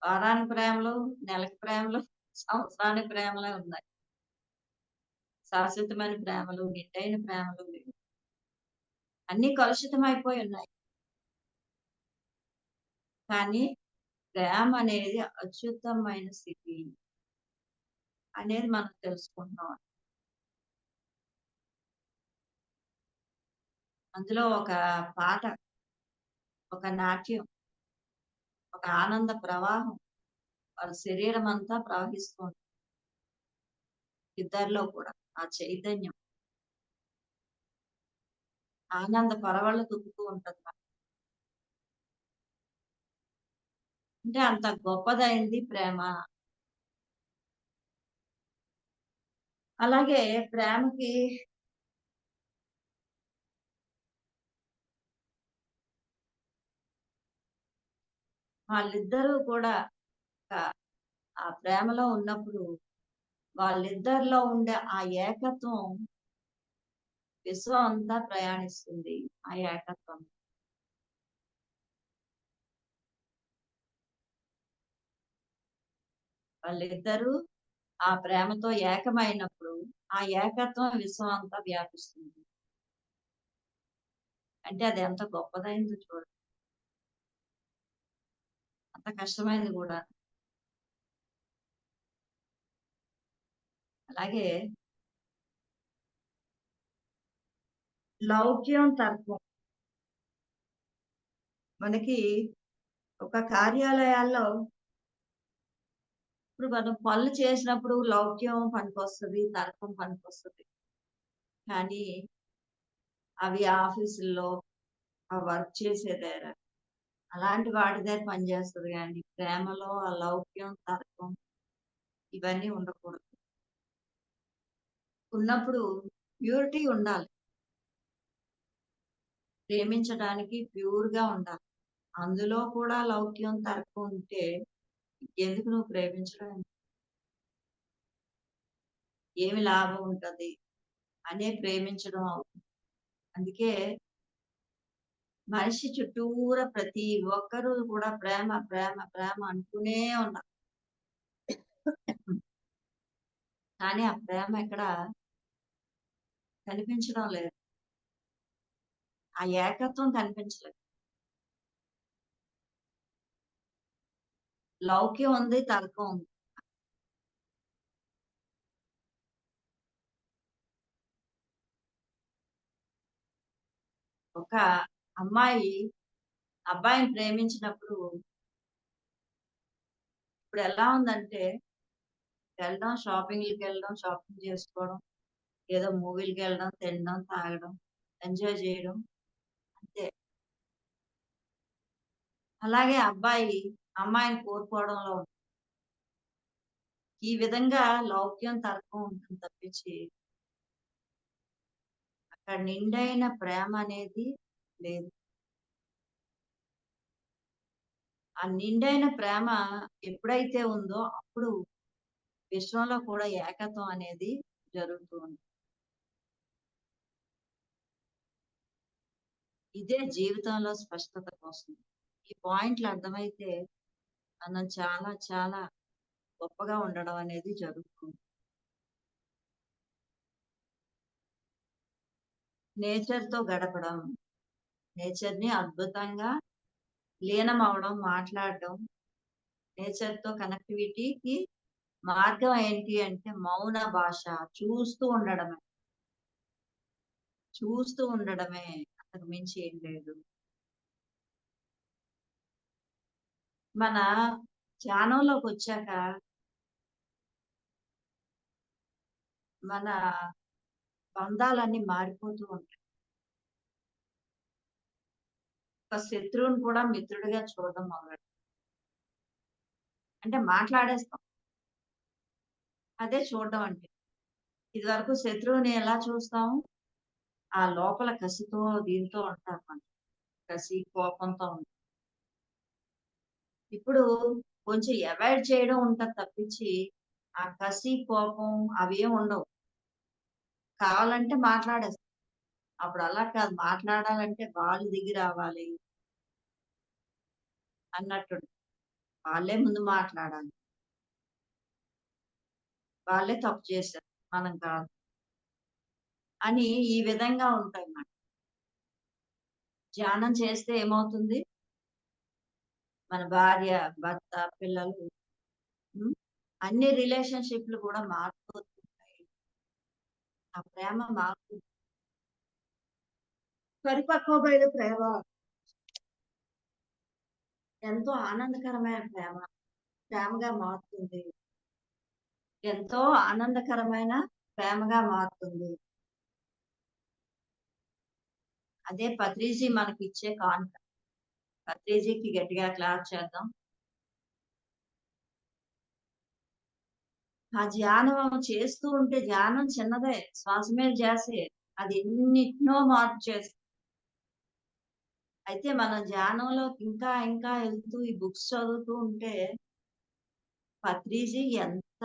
Speaker 1: వారానికి ప్రేమలు, నెలకి ప్రేమలు, సంవత్సరానికి ప్రేమలే ఉన్నాయి. శాశ్వతమైన ప్రేమలు, నిండైన ప్రేమలు లేవు. అన్నీ కలుషితమైపోయి ఉన్నాయి. కానీ ప్రేమ అనేది అత్యుత్తమమైన స్థితి అనేది మనం తెలుసుకుంటున్నాం. అందులో ఒక పాట, ఒక నాట్యం, ఒక ఆనంద ప్రవాహం వాళ్ళ శరీరమంతా ప్రవహిస్తుంది. ఇద్దరిలో కూడా ఆ చైతన్యం ఆనంద పరవళ్ళు తొక్కుతూ ఉంటది. అంటే అంత గొప్పదైంది ప్రేమ. అలాగే ప్రేమకి వాళ్ళిద్దరూ కూడా క ఆ ప్రేమలో ఉన్నప్పుడు వాళ్ళిద్దరిలో ఉండే ఆ ఏకత్వం విశ్వం అంతా ప్రయాణిస్తుంది. ఆ ఏకత్వం. వాళ్ళిద్దరూ ఆ ప్రేమతో ఏకమైనప్పుడు ఆ ఏకత్వం విశ్వం అంతా వ్యాపిస్తుంది. అంటే అది ఎంత గొప్పదైందో చూడండి. అంత కష్టమైంది కూడా. అలాగే లౌక్యం, తర్కం మనకి ఒక కార్యాలయాల్లో ఇప్పుడు మనం పనులు చేసినప్పుడు లౌక్యం పనికొస్తది, తర్కం పనికొస్తది. కానీ అవి ఆఫీసుల్లో ఆ వర్క్ చేసే దగ్గర అలాంటి వాటి దగ్గర పనిచేస్తది గానీ, ప్రేమలో ఆ లౌక్యం, తర్కం ఇవన్నీ ఉండకూడదు. ఉన్నప్పుడు ప్యూరిటీ ఉండాలి. ప్రేమించడానికి ప్యూర్‌గా ఉండాలి. అందులో కూడా లౌక్యం, తర్కం ఉంటే ఎందుకు నువ్వు ప్రేమించడం? ఏమి లాభం ఉంటది? అనే ప్రేమించడం అవుతుంది. అందుకే మనిషి చుట్టూరా ప్రతి ఒక్కరు కూడా ప్రేమ, ప్రేమ, ప్రేమ అంటూనే ఉన్నారు. కానీ ఆ ప్రేమ ఎక్కడ కనిపించడం లేదు. ఆ ఏకత్వం కనిపించలేదు. లౌక్యం ఉంది, తర్కం ఉంది. ఒక అమ్మాయి అబ్బాయిని ప్రేమించినప్పుడు ఇప్పుడు ఎలా ఉందంటే వెళ్ళడం, షాపింగ్‌లకెళ్ళడం, షాపింగ్ చేసుకోవడం, ఏదో మూవీలకెళ్ళడం, తినడం, తాగడం, ఎంజాయ్ చేయడం అంతే. అలాగే అబ్బాయి అమ్మాయిని కోరుకోవడంలో ఈ విధంగా లౌక్యం, తర్కం ఉంటుంది తప్పించి అక్కడ నిండైన ప్రేమ అనేది లేదు. ఆ నిండైన ప్రేమ ఎప్పుడైతే ఉందో అప్పుడు విశ్వంలో కూడా ఏకత్వం అనేది జరుగుతూ ఉంది. ఇదే జీవితంలో స్పష్టత కోసం. ఈ పాయింట్లు అర్థమైతే మనం చాలా చాలా గొప్పగా ఉండడం అనేది జరుగుతుంది. నేచర్‌తో గడపడం, నేచర్‌ని అద్భుతంగా లీనమవ్వడం, మాట్లాడడం, నేచర్‌తో కనెక్టివిటీకి మార్గం ఏంటి అంటే మౌన భాష. చూస్తూ ఉండడమే. చూస్తూ ఉండడమే. అంతకు మించి ఏం లేదు. మన ధ్యానంలోకొచ్చాక మన బంధాలన్నీ మారిపోతూ ఉంటాయి. ఒక శత్రువుని కూడా మిత్రుడిగా చూడడం మొదలెడతాం. అంటే మాట్లాడేస్తాం. అదే చూడడం అంటే. ఇదివరకు శత్రువుని ఎలా చూస్తాం? ఆ లోపల కసితో దీంతో ఉంటారు మనం. కసి, కోపంతో ఉంటాం. ఇప్పుడు కొంచెం అవాయిడ్ చేయడం ఉంటది తప్పించి, ఆ కసి, కోపం అవేం ఉండవు. కావాలంటే మాట్లాడేస్తాం. అప్పుడు అలా కాదు. మాట్లాడాలంటే వాళ్ళు దిగి రావాలి అన్నట్టుంటది. వాళ్ళే ముందు మాట్లాడాలి. వాళ్ళే తప్పు చేశారు. మనం కాదు. అని ఈ విధంగా ఉంటాయన్నమాట. ధ్యానం చేస్తే ఏమవుతుంది? మన భార్య, భర్త, పిల్లలు హ్మ్. అన్ని రిలేషన్‌షిప్‌లు కూడా మారిపోతుంటాయి. ఆ ప్రేమ మారుతుంది. పరిపక్వమైన ప్రేమ ఎంతో ఆనందకరమైన ప్రేమగా మారుతుంది. ఎంతో ఆనందకరమైన ప్రేమగా మారుతుంది. అదే పత్రిజీ మనకిచ్చే కానుక. పత్రిజీకి గట్టిగా క్లాప్ చేద్దాం. ఆ ధ్యానం చేస్తూ ఉంటే ధ్యానం చిన్నదే. శ్వాస మీద ధ్యాసే. అది ఎన్నిటినో మార్పు చేస్తుంది. అయితే మనం ధ్యానంలో ఇంకా ఇంకా ఎళ్తూ ఈ బుక్స్ చదువుతూ ఉంటే పత్రిజీ ఎంత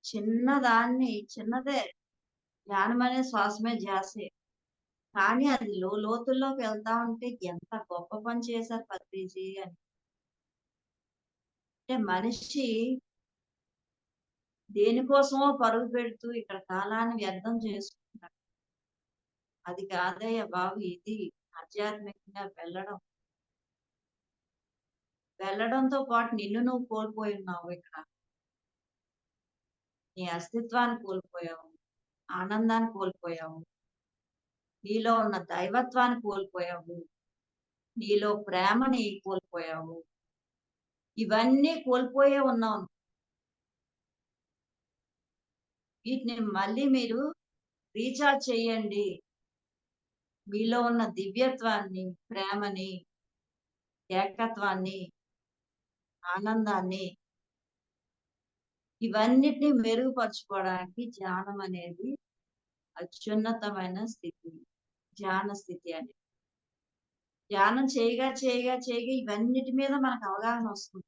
Speaker 1: చిన్నదే. ధ్యానం అనేది శ్వాస మీద ధ్యాసే. కానీ అది లోతుల్లోకి వెళ్తా ఉంటే ఎంత గొప్ప పని చేశారు పత్రిజీ అని. అంటే మనిషి దేనికోసమో పరుగు పెడుతూ ఇక్కడ కాలాన్ని వ్యర్థం చేసుకుంటున్నాడు. అది కాదయ్యా బాబు ఇది ఆధ్యాత్మికంగా వెళ్ళడంతో పాటు నిన్ను నువ్వు కోల్పోయి ఉన్నావు ఇక్కడ. నీ అస్తిత్వాన్ని కోల్పోయావు. ఆనందాన్ని కోల్పోయావు. నీలో ఉన్న దైవత్వాన్ని కోల్పోయావు. నీలో ప్రేమని కోల్పోయావు. ఇవన్నీ కోల్పోయే ఉన్నావు. వీటిని మళ్ళీ మీరు రీచార్జ్ చేయండి. మీలో ఉన్న దివ్యత్వాన్ని, ప్రేమని, ఏకత్వాన్ని, ఆనందాన్ని ఇవన్నిటిని మెరుగుపరుచుకోవడానికి ధ్యానం అనేది అత్యున్నతమైన స్థితి. ధ్యాన స్థితి అనేది. ధ్యానం చేయగా ఇవన్నిటి మీద మనకు అవగాహన వస్తుంది.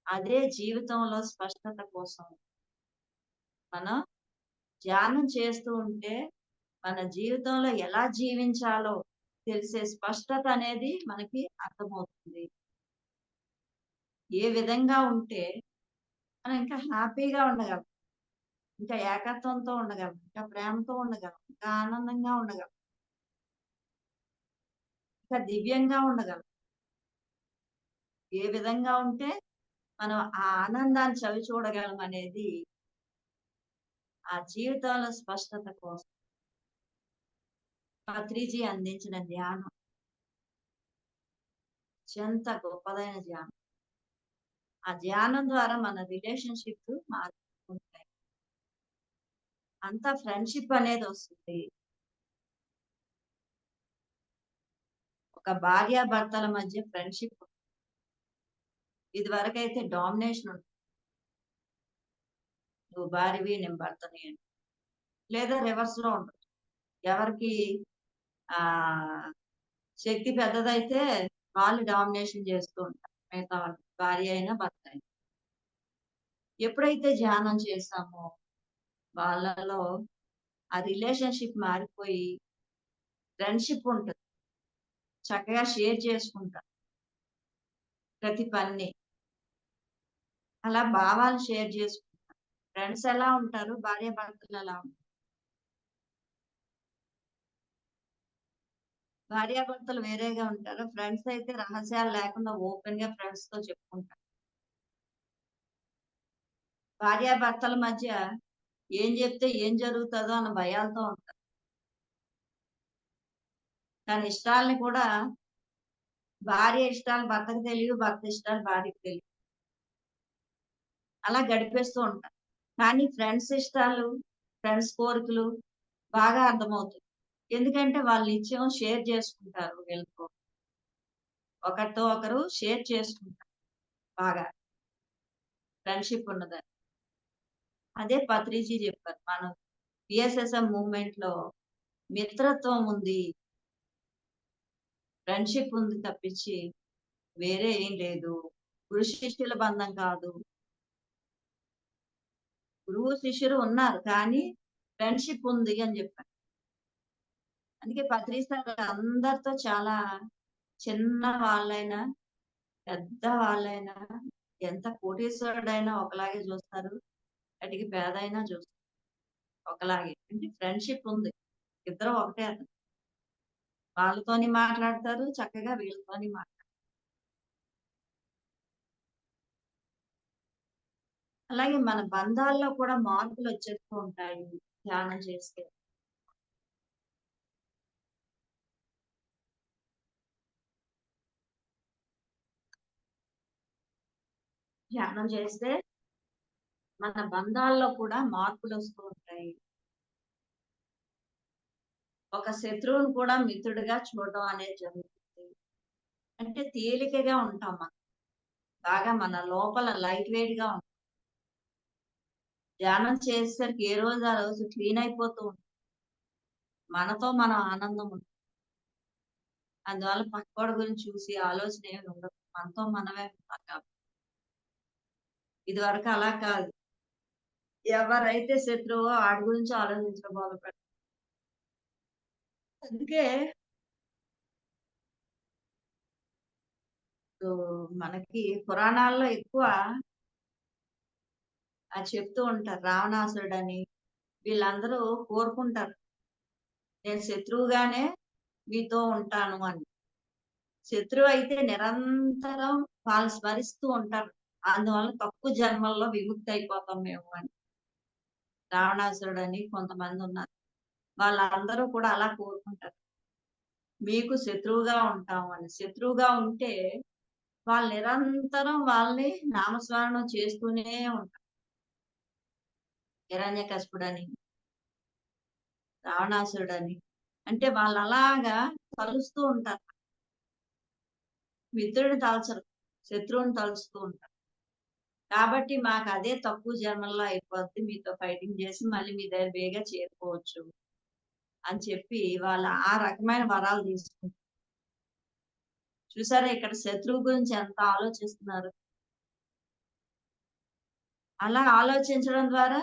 Speaker 1: అదే జీవితంలో స్పష్టత కోసం మనం ధ్యానం చేస్తూ ఉంటే మన జీవితంలో ఎలా జీవించాలో తెలిసే స్పష్టత అనేది మనకి అర్థమవుతుంది. ఏ విధంగా ఉంటే మనం ఇంకా హ్యాపీగా ఉండగలం. ఇంకా ఏకత్వంతో ఉండగలం. ఇంకా ప్రేమతో ఉండగలం. ఇంకా ఆనందంగా ఉండగలం. ఇంకా దివ్యంగా ఉండగలం. ఏ విధంగా ఉంటే మనం ఆ ఆనందాన్ని చవి చూడగలం అనేది ఆ జీవితంలో స్పష్టత కోసం పత్రిజీ అందించిన ధ్యానం అత్యంత గొప్పదైన ధ్యానం. ఆ ధ్యానం ద్వారా మన రిలేషన్‌షిప్‌లు మారుతుంటాయి. అంతా ఫ్రెండ్‌షిప్ అనేది వస్తుంది. ఒక భార్యాభర్తల మధ్య ఫ్రెండ్‌షిప్. ఇదివరకైతే డామినేషన్ ఉంటుంది. నువ్వు భార్యవి, నేను భర్తని అని. లేదా రివర్స్‌లో ఉండొచ్చు. ఎవరికి ఆహ్, శక్తి పెద్దదైతే వాళ్ళు డామినేషన్ చేస్తూ ఉంటారు. మిగతా వాళ్ళు. భార్య అయినా, భర్త అయినా. ఎప్పుడైతే ధ్యానం చేశామో వాళ్ళలో ఆ రిలేషన్‌షిప్ మారిపోయి ఫ్రెండ్‌షిప్ ఉంటది. చక్కగా షేర్ చేసుకుంటారు ప్రతి పనిని. అలా భావాలు షేర్ చేసుకుంటారు. ఫ్రెండ్స్ ఎలా ఉంటారు? భార్యాభర్తలు ఎలా ఉంటారు? భార్యాభర్తలు వేరేగా ఉంటారు. ఫ్రెండ్స్ అయితే రహస్యాలు లేకుండా ఓపెన్‌గా ఫ్రెండ్స్‌తో చెప్పుకుంటారు. భార్యాభర్తల మధ్య ఏం జెప్తే ఏం జరుగుతదో అన్న భయాలతో ఉంటారు. తన ఇష్టాల్ని కూడా భార్య ఇష్టాలు భర్తకు తెలియవు. భర్త ఇష్టాలు భార్యకు తెలియవు. అలా గడిపేస్తూ ఉంటారు. కానీ ఫ్రెండ్స్ ఇష్టాలు, ఫ్రెండ్స్ కోరికలు బాగా అర్థమవుతాయి. ఎందుకంటే వాళ్ళు నిత్యం షేర్ చేసుకుంటారు వీళ్ళతో. ఒకరితో ఒకరు షేర్ చేసుకుంటారు బాగా. ఫ్రెండ్‌షిప్ ఉన్నదని. అదే పత్రిజీ చెప్పారు. మనం బీఎస్ఎస్ఎం మూవ్‌మెంట్‌లో మిత్రత్వం ఉంది. ఫ్రెండ్‌షిప్ ఉంది తప్పించి వేరే ఏం లేదు. గురు శిష్యుల బంధం కాదు. గురువు, శిష్యులు ఉన్నారు. కానీ ఫ్రెండ్‌షిప్ ఉంది అని చెప్పారు. అందుకే పత్రిసారు అందరితో చాలా చిన్న వాళ్ళైనా, పెద్ద వాళ్ళైనా, ఎంత కోటీశ్వరుడైనా ఒకలాగే చూస్తారు. కటిక పేదైనా చూస్తారు ఒకలాగే. అంటే ఫ్రెండ్‌షిప్ ఉంది. ఇద్దరు ఒకటే అతను. వాళ్ళతోని మాట్లాడతారు. చక్కగా వీళ్ళతోని అలాగే మన బంధాల్లో కూడా మార్పులొచ్చేస్తూ ఉంటాయి ధ్యానం చేస్తే. ధ్యానం చేస్తే మన బంధాల్లో కూడా మార్పులొస్తూ ఉంటాయి. ఒక శత్రువును కూడా మిత్రుడిగా చూడడం అనేది జరుగుతుంది. అంటే తేలికగా ఉంటాం మనం. బాగా మన లోపల లైట్ వెయిట్‌గా ఉంటాం. ధ్యానం చేసేసరికి ఏ రోజు ఆ రోజు క్లీన్ అయిపోతూ ఉంటుంది. మనతో మనం ఆనందం ఉంటుంది. అందువల్ల పక్కోడి గురించి చూసి ఆలోచన ఏమి ఉండదు. మనతో మనమే ఉంటాం కాబట్టి. ఇదివరకు అలా కాదు. ఎవరైతే శత్రువో ఆడి గురించి ఆలోచించడం మొదలుపెడతాం. అందుకే ఇప్పుడు మనకి పురాణాల్లో ఎక్కువ చెప్తూ ఉంటారు. రావణాసురుడని వీళ్ళందరూ కోరుకుంటారు. నేను శత్రువుగానే మీతో ఉంటాను అని. శత్రువైతే నిరంతరం వాళ్ళు స్మరిస్తూ ఉంటారు. అందువల్ల తక్కువ జన్మల్లో విముక్తి అయిపోతాం మేము అని. రావణాసురుడని కొంతమందున్నారు. వాళ్ళందరూ కూడా అలా కోరుకుంటారు. మీకు శత్రువుగా ఉంటాం అని. శత్రువుగా ఉంటే వాళ్ళు నిరంతరం వాళ్ళని నామస్మరణం చేస్తూనే ఉంటారు. హిరణ్యకశిపుడని, రావణాసురుడని. అంటే వాళ్ళలాగా తలుస్తూ ఉంటారు. మిత్రుడిని తలచరు. శత్రువుని తలుస్తూ ఉంటారు. కాబట్టి మాకదే తక్కువ జన్మల్లో అయిపోద్ది. మీతో ఫైటింగ్ చేసి మళ్ళీ మీ దగ్గర బేగా చేరుకోవచ్చు అని చెప్పి వాళ్ళ ఆ రకమైన వరాలు తీసుకుంటారు. చూసారా ఇక్కడ శత్రువు గురించి ఎంత ఆలోచిస్తున్నారు. అలా ఆలోచించడం ద్వారా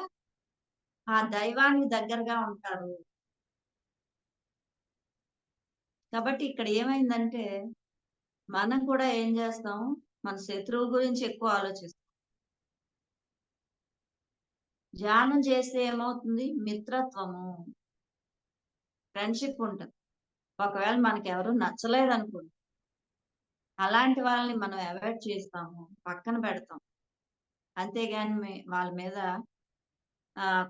Speaker 1: ఆ దైవానికి దగ్గరగా ఉంటారు. కాబట్టి ఇక్కడ ఏమైందంటే మనం కూడా ఏం చేస్తాం? మన శత్రువు గురించి ఎక్కువ ఆలోచిస్తాం. ధ్యానం చేస్తే ఏమవుతుంది? మిత్రత్వము, ఫ్రెండ్‌షిప్ ఉంటది. ఒకవేళ మనకెవరు నచ్చలేదనుకోండి, అలాంటి వాళ్ళని మనం అవాయిడ్ చేస్తాము. పక్కన పెడతాం. అంతేగాని వాళ్ళ మీద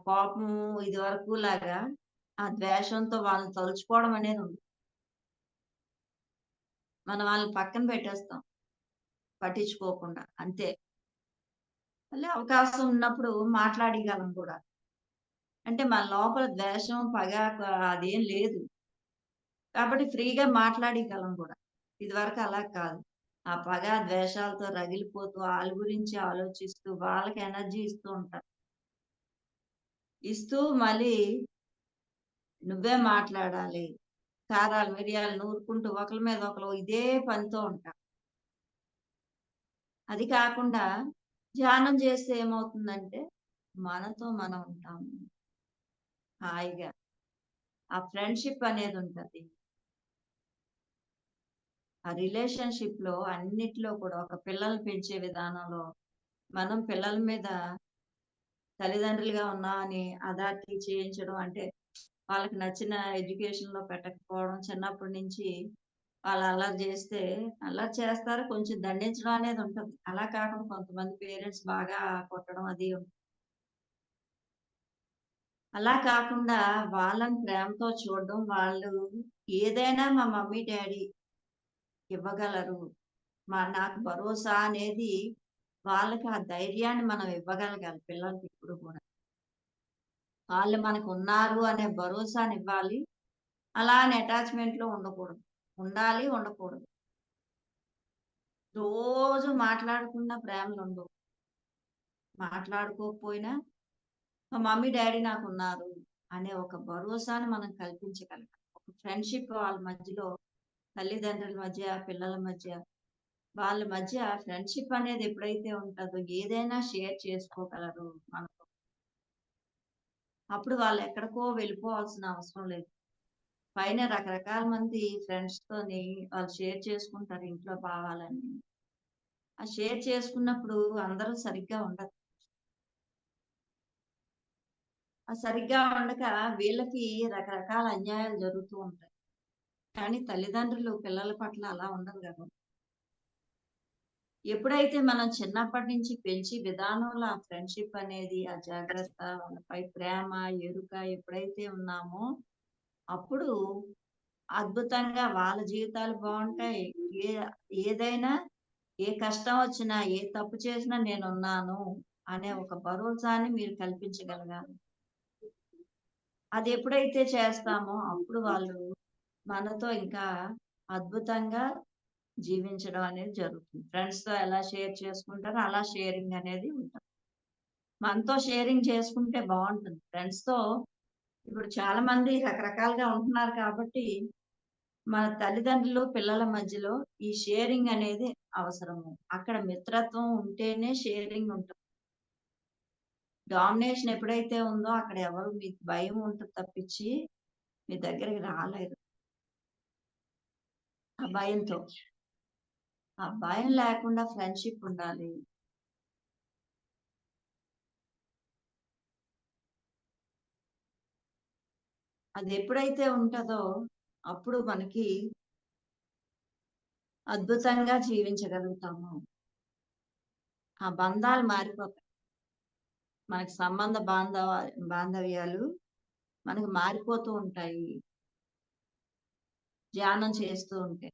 Speaker 1: కోపము ఇదివరకు లాగా ఆ ద్వేషంతో వాళ్ళని తలుచుకోవడం అనేది ఉండదు. మనం వాళ్ళని పక్కన పెట్టేస్తాం. పట్టించుకోకుండా. అంతే. మళ్ళీ అవకాశం ఉన్నప్పుడు మాట్లాడగలం కూడా. అంటే మన లోపల ద్వేషం, పగ అదేం లేదు. కాబట్టి ఫ్రీగా మాట్లాడగలం కూడా. ఇదివరకు అలా కాదు. ఆ పగ, ద్వేషాలతో రగిలిపోతూ ఆళ్ళ గురించి ఆలోచిస్తూ వాళ్ళకి ఎనర్జీ ఇస్తూ ఉంటారు. ఇస్తూ మళ్ళీ నువ్వే మాట్లాడాలి. కారాలు, మిరియాలు నూరుకుంటూ ఒకళ్ళ మీద ఒకళ్ళు ఇదే పనితో ఉంటారు. అది కాకుండా ధ్యానం చేస్తే ఏమవుతుందంటే మనతో మనం ఉంటాము. హాయిగా. ఆ ఫ్రెండ్‌షిప్ అనేదుంటది. ఆ రిలేషన్‌షిప్‌లో అన్నిట్లో కూడా ఒక పిల్లల్ని పెంచే విధానంలో మనం పిల్లల మీద తల్లిదండ్రులుగా ఉన్నామని అదార్తి చేయించడం అంటే వాళ్ళకి నచ్చిన ఎడ్యుకేషన్‌లో పెట్టకపోవడం చిన్నప్పటి నుంచి వాళ్ళు అల్లరి చేస్తే అల్లరి చేస్తారు. కొంచెం దండించడం అనేది ఉంటది. అలా కాకుండా కొంతమంది పేరెంట్స్ బాగా కొట్టడం అది అలా కాకుండా వాళ్ళని ప్రేమతో చూడడం. వాళ్ళు ఏదైనా మా మమ్మీ, డ్యాడీ ఇవ్వగలరు. నాకు భరోసా అనేది వాళ్ళకి ఆ ధైర్యాన్ని మనం ఇవ్వగలగాలి పిల్లలకి ఎప్పుడు కూడా. వాళ్ళు మనకున్నారు అనే భరోసానివ్వాలి. అలా అని అటాచ్‌మెంట్‌లో ఉండకూడదు. ఉండాలి, ఉండకూడదు. రోజు మాట్లాడకుండా ప్రేమలుండవు. మాట్లాడుకోకపోయినా మా మమ్మీ, డ్యాడీ నాకున్నారు అనే ఒక భరోసాని మనం కల్పించగలగాలి. ఒక ఫ్రెండ్‌షిప్ వాళ్ళ మధ్యలో తల్లిదండ్రుల మధ్య, పిల్లల మధ్య వాళ్ళ మధ్య ఫ్రెండ్‌షిప్ అనేది ఎప్పుడైతే ఉంటదో ఏదైనా షేర్ చేసుకోగలరు మనతో. అప్పుడు వాళ్ళు ఎక్కడికో వెళ్ళిపోవాల్సిన అవసరం లేదు. పైన రకరకాల మంది ఫ్రెండ్స్‌తోని వాళ్ళు షేర్ చేసుకుంటారు ఇంట్లో భావాలన్నీ. ఆ షేర్ చేసుకున్నప్పుడు అందరూ సరిగ్గా ఉండరు. ఆ సరిగ్గా ఉండక వీళ్ళకి రకరకాల అన్యాయాలు జరుగుతూ ఉంటాయి. కానీ తల్లిదండ్రులు పిల్లల పట్ల అలా ఉండరు గదా! ఎప్పుడైతే మనం చిన్నప్పటి నుంచి పెంచి విధానంలో ఆ ఫ్రెండ్‌షిప్ అనేది, ఆ జాగ్రత్త, వాళ్ళపై ప్రేమ, ఎరుక ఎప్పుడైతే ఉన్నామో, అప్పుడు అద్భుతంగా వాళ్ళ జీవితాలు బావుంటాయి. ఏ ఏదైనా ఏ కష్టం వచ్చినా, ఏ తప్పు చేసినా నేనున్నాను అనే ఒక భరోసాని మీరు కల్పించగలగాలి. అది ఎప్పుడైతే చేస్తామో అప్పుడు వాళ్ళు మనతో ఇంకా అద్భుతంగా జీవించడం అనేది జరుగుతుంది. ఫ్రెండ్స్‌తో ఎలా షేర్ చేసుకుంటారో అలా షేరింగ్ అనేది ఉంటది. మనతో షేరింగ్ చేసుకుంటే బావుంటుంది. ఫ్రెండ్స్‌తో ఇప్పుడు చాలా మంది రకరకాలుగా ఉంటున్నారు కాబట్టి, మన తల్లిదండ్రులు, పిల్లల మధ్యలో ఈ షేరింగ్ అనేది అవసరము. అక్కడ మిత్రత్వం ఉంటేనే షేరింగ్ ఉంటది. డామినేషన్ ఎప్పుడైతే ఉందో అక్కడ ఎవరు మీకు భయం ఉంటది తప్పించి, మీ దగ్గరికి రాలేరు. ఆ భయంతో. ఆ భయం లేకుండా ఫ్రెండ్‌షిప్ ఉండాలి. అది ఎప్పుడైతే ఉంటదో అప్పుడు మనకి అద్భుతంగా జీవించగలుగుతాము. ఆ బంధాలు మారిపోతాయి. మనకి బాంధవ్యాలు మనకు మారిపోతూ ఉంటాయి. ధ్యానం చేస్తూ ఉంటే.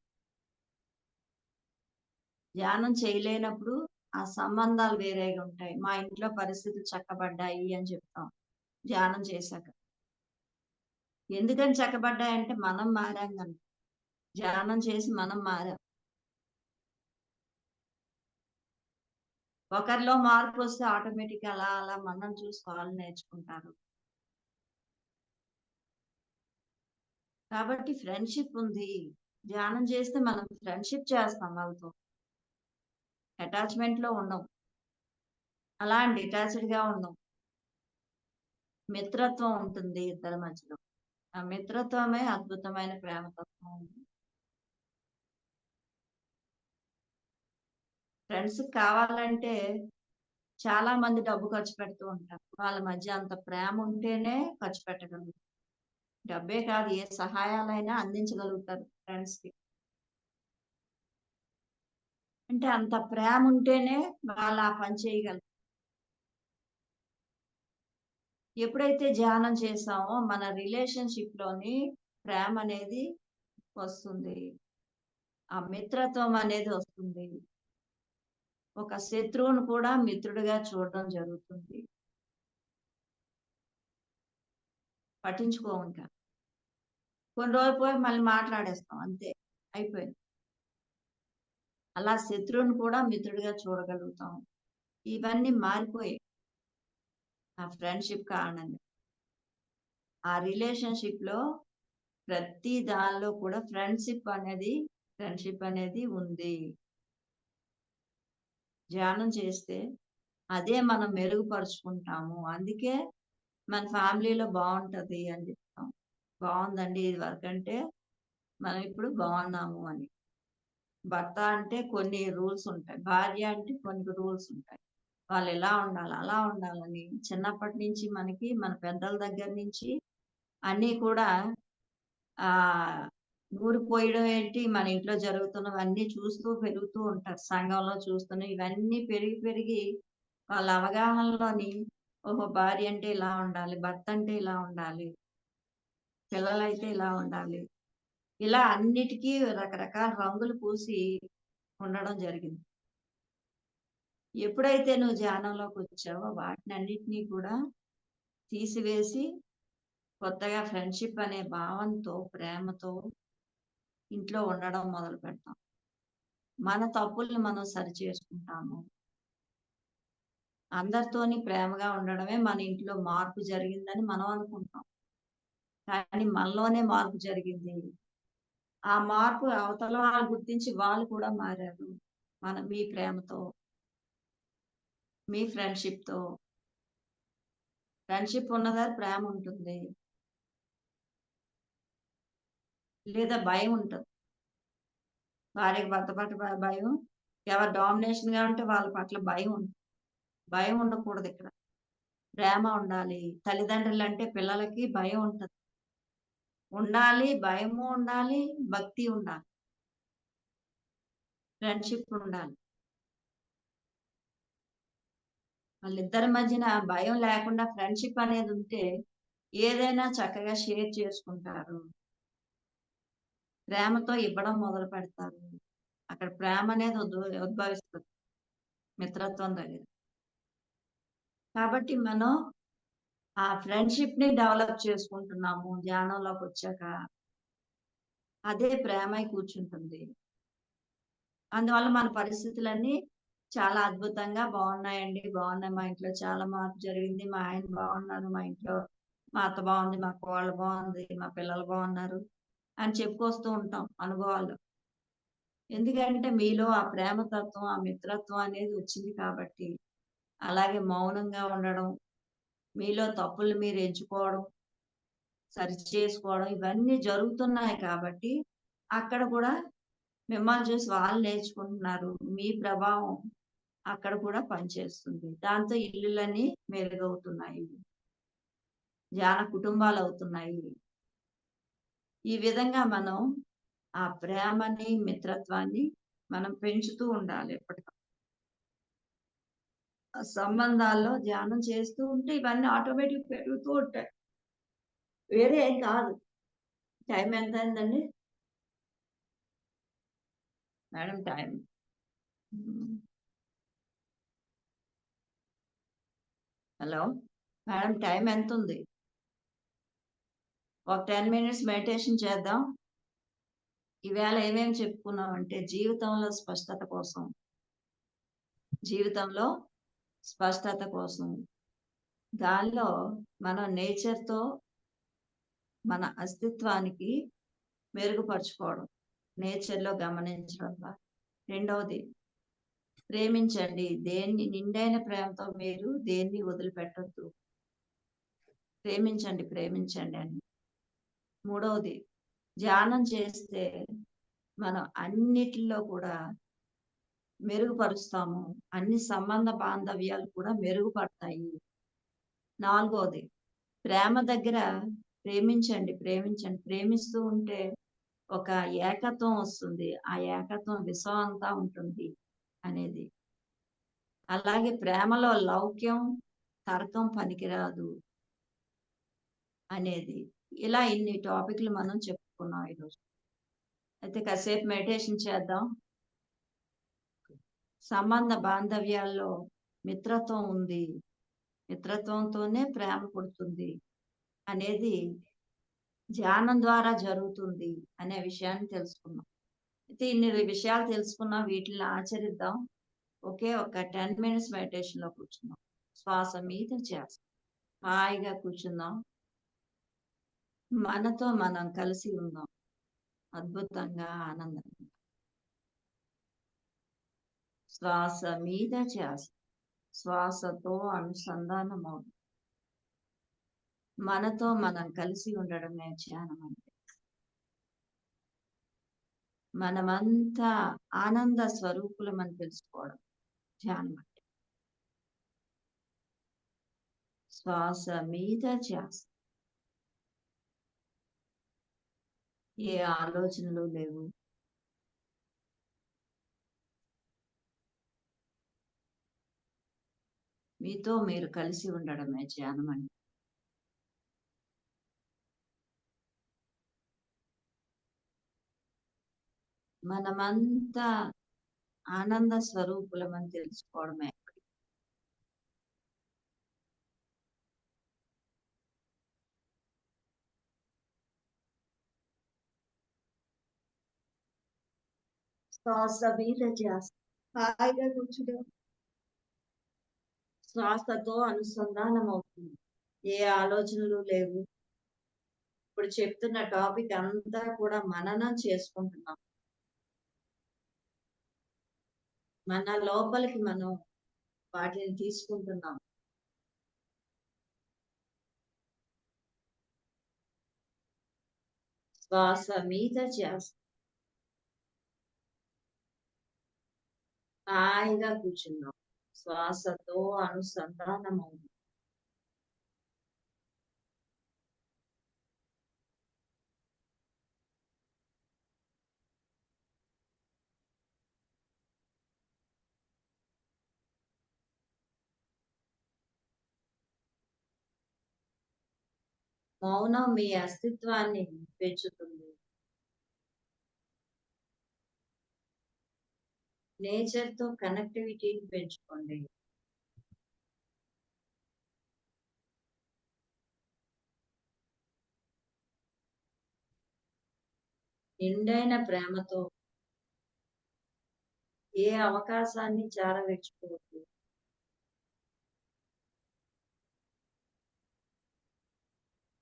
Speaker 1: ధ్యానం చేయలేనప్పుడు ఆ సంబంధాలు వేరేగా ఉంటాయి. మా ఇంట్లో పరిస్థితులు చక్కబడ్డాయి అని చెప్తాం. ధ్యానం చేశాక. ఎందుకని చక్కబడ్డాయంటే మనం మారాం గనుక. ధ్యానం చేసి మనం మారాం. ఒకరిలో మార్పొస్తే ఆటోమేటిక్‌గా అలా అలా మనల్ని చూసి వాళ్ళు నేర్చుకుంటారు. కాబట్టి ఫ్రెండ్‌షిప్ ఉంది. ధ్యానం చేస్తే మనం ఫ్రెండ్‌షిప్ చేస్తాం వాళ్ళతో. అటాచ్‌మెంట్‌లో ఉండం. అలా అని డిటాచ్డ్‌గా ఉండం. మిత్రత్వం ఉంటుంది ఇద్దరి మధ్యలో. ఆ మిత్రత్వమే అద్భుతమైన ప్రేమతత్వం. ఫ్రెండ్స్‌కి కావాలంటే చాలా మంది డబ్బు ఖర్చు పెడుతూ ఉంటారు. వాళ్ళ మధ్య అంత ప్రేమ ఉంటేనే ఖర్చు పెట్టగలుగుతారు. డబ్బే కాదు ఏ సహాయాలైనా అందించగలుగుతారు ఫ్రెండ్స్‌కి. అంటే అంత ప్రేమ ఉంటేనే వాళ్ళు ఆ పని చేయగలరు. ఎప్పుడైతే ధ్యానం చేసామో మన రిలేషన్‌షిప్‌లోని ప్రేమ అనేది వస్తుంది. ఆ మిత్రత్వం అనేది వస్తుంది. ఒక శత్రువును కూడా మిత్రుడిగా చూడడం జరుగుతుంది. పట్టించుకోమింక. కొన్ని రోజులు పోయి మళ్ళీ మాట్లాడేస్తాం అంతే. అయిపోయింది. అలా శత్రువుని కూడా మిత్రుడిగా చూడగలుగుతాం. ఇవన్నీ మారిపోయాయి. ఆ ఫ్రెండ్‌షిప్ కారణంగా. ఆ రిలేషన్‌షిప్‌లో ప్రతి దానిలో కూడా ఫ్రెండ్‌షిప్ అనేది ఉంది. ధ్యానం చేస్తే అదే మనం మెరుగుపరుచుకుంటాము. అందుకే మన ఫ్యామిలీలో బావుంటది అని చెప్తాం. బావుందండి ఇదివరకంటే మనం ఇప్పుడు బావున్నాము అని. భర్త అంటే కొన్ని రూల్స్ ఉంటాయి. భార్య అంటే కొన్ని రూల్స్ ఉంటాయి. వాళ్ళెలా ఉండాలి, అలా ఉండాలని చిన్నప్పటి నుంచి మనకి మన పెద్దల దగ్గర నుంచి అన్నీ కూడా ఆహ్, నూరిపోయడం ఏంటి, మన ఇంట్లో జరుగుతున్నవన్నీ చూస్తూ పెరుగుతూ ఉంటారు. సంఘంలో చూస్తున్నయి ఇవన్నీ పెరిగి, పెరిగి వాళ్ళ అవగాహనలోని ఓహో! భార్య అంటే ఇలా ఉండాలి, భర్త అంటే ఇలా ఉండాలి, పిల్లలైతే ఇలా ఉండాలి. ఇలా అన్నిటికీ రకరకాల రంగులు పూసి ఉండడం జరిగింది. ఎప్పుడైతే నువ్వు ధ్యానంలోకొచ్చావో వాటినన్నిటిని కూడా తీసివేసి కొత్తగా ఫ్రెండ్‌షిప్ అనే భావంతో, ప్రేమతో ఇంట్లో ఉండడం మొదలుపెడతాం. మన తప్పుల్ని మనం సరిచేసుకుంటాము. అందరితోని ప్రేమగా ఉండడమే మన ఇంట్లో మార్పు జరిగిందని మనం అనుకుంటాం. కానీ మనలోనే మార్పు జరిగింది. ఆ మార్పు అవతల వాళ్ళు గుర్తించి వాళ్ళు కూడా మారారు. మీ ప్రేమతో, మీ ఫ్రెండ్‌షిప్‌తో. ఫ్రెండ్‌షిప్ ఉన్నదా ప్రేమ ఉంటుంది. లేదా భయం ఉంటది. భార్యకి భర్త పట్ల భయం. ఎవరు డామినేషన్‌గా ఉంటే వాళ్ళ పట్ల భయం భయం ఉండకూడదిక్కడ. ప్రేమ ఉండాలి. తల్లిదండ్రులంటే పిల్లలకి భయం ఉంటది. ఉండాలి. భయము ఉండాలి. భక్తి ఉండాలి. ఫ్రెండ్‌షిప్ ఉండాలి. వాళ్ళిద్దరి మధ్యన భయం లేకుండా ఫ్రెండ్‌షిప్ అనేది ఉంటే ఏదైనా చక్కగా షేర్ చేసుకుంటారు. ప్రేమతో ఇవ్వడం మొదలుపెడతారు. అక్కడ ప్రేమ అనేది ఉద్భవిస్తది మిత్రత్వం దగ్గర. కాబట్టి మనం ఆ ఫ్రెండ్‌షిప్‌ని డెవలప్ చేసుకుంటున్నాము ధ్యానంలోకొచ్చాక. అదే ప్రేమై కూర్చుంటుంది. అందువల్ల మన పరిస్థితులన్నీ చాలా అద్భుతంగా బాగున్నాయండి. బాగున్నాయి. మా ఇంట్లో చాలా మార్పు జరిగింది. మా ఆయన బాగున్నారు. మా ఇంట్లో మా అత్త బాగుంది. మా కోడలు బాగుంది. మా పిల్లలు బాగున్నారు అని చెప్పుకొస్తూ ఉంటాం అనుభవాలు. ఎందుకంటే మీలో ఆ ప్రేమ తత్వం, ఆ మిత్రత్వం అనేది వచ్చింది కాబట్టి. అలాగే మౌనంగా ఉండడం, మీలో తప్పులు మీరు ఎంచుకోవడం, సరిచేసుకోవడం ఇవన్నీ జరుగుతున్నాయి కాబట్టి, అక్కడ కూడా మిమ్మల్ని చూసి వాళ్ళు నేర్చుకుంటున్నారు. మీ ప్రభావం అక్కడ కూడా పనిచేస్తుంది. దాంతో ఇల్లులన్నీ మెరుగవుతున్నాయి. ధ్యాన కుటుంబాలవుతున్నాయి. ఈ విధంగా మనం ఆ ప్రేమని, మిత్రత్వాన్ని మనం పెంచుతూ ఉండాలి ఎప్పటికప్పుడు. ఆ సంబంధాల్లో ధ్యానం చేస్తూ ఉంటే ఇవన్నీ ఆటోమేటిక్ పెరుగుతూ ఉంటాయి. వేరే ఏం కాదు. టైం ఎంతయిందండి? Madam time. హ్మ్. హలో! మేడం టైం ఎంతుంది? ఒక 10 మినిట్స్ మెడిటేషన్ చేద్దాం. ఈవేళ ఏమేమి చెప్పుకున్నామంటే జీవితంలో స్పష్టత కోసం, జీవితంలో స్పష్టత కోసం. దానిలో మనం నేచర్‌తో మన అస్తిత్వానికి మెరుగుపరుచుకోవడం. నేచర్‌లో గమనించడం ద్వారా. రెండవది ప్రేమించండి. నిండైన ప్రేమతో మీరు దేన్ని వదిలిపెట్టొద్దు. ప్రేమించండి, ప్రేమించండి అని. మూడవది ధ్యానం చేస్తే మనం అన్నిటిలో కూడా మెరుగుపరుస్తాము. అన్ని సంబంధ బాంధవ్యాలు కూడా మెరుగుపడతాయి. నాలుగోది ప్రేమ దగ్గర ప్రేమించండి, ప్రేమించండి. ప్రేమిస్తూ ఉంటే ఒక ఏకత్వం వస్తుంది. ఆ ఏకత్వం విశ్వం అంతా ఉంటుంది అనేది. అలాగే ప్రేమలో లౌక్యం, తర్కం పనికిరాదు అనేది. ఇలా ఇన్ని టాపిక్‌లు మనం చెప్పుకున్నాం ఈరోజు. అయితే కాసేపు మెడిటేషన్ చేద్దాం. సంబంధ బాంధవ్యాల్లో మిత్రత్వం ఉంది. మిత్రత్వంతోనే ప్రేమ పుడుతుంది అనేది ధ్యానం ద్వారా జరుగుతుంది అనే విషయాన్ని తెలుసుకున్నాం. అయితే ఇన్ని విషయాలు తెలుసుకున్నాం. వీటిని ఆచరిద్దాం. ఒకే ఒక 10 మినిట్స్ మెడిటేషన్‌లో కూర్చుందాం. శ్వాస మీద ధ్యాస. హాయిగా కూర్చుందాం. మనతో మనం కలిసి ఉందాం. అద్భుతంగా, ఆనందంగా. శ్వాస మీద ధ్యాస. శ్వాసతో అనుసంధానమవుదాం. మనతో మనం కలిసి ఉండడమే ధ్యానం అంటే. మనమంతా ఆనంద స్వరూపులమని తెలుసుకోవడం ధ్యానం అంటే. శ్వాస మీద ధ్యాస. ఏ ఆలోచనలు లేవు. మీతో మీరు కలిసి ఉండడమే ధ్యానం అంటే. మనమంతా ఆనంద స్వరూపులమని తెలుసుకోవడమే. శ్వాస మీద ధ్యాస. హాయిగా కూర్చుంటే శ్వాసతో అనుసంధానం అవుతుంది. ఏ ఆలోచనలు లేవు. ఇప్పుడు చెప్తున్న టాపిక్ అంతా కూడా మననం చేసుకుంటున్నాం. మన లోపలికి మనం వాటిని తీసుకుంటున్నాం. శ్వాస మీద ధ్యాస. హాయిగా కూర్చున్నాం. శ్వాసతో అనుసంధానమవుతుంది. మౌనం మీ అస్తిత్వాన్ని పెంచుతుంది. నేచర్‌తో కనెక్టివిటీని పెంచుకోండి. నిండైన ప్రేమతో ఏ అవకాశాన్ని జారవిడుచుకోవద్దు.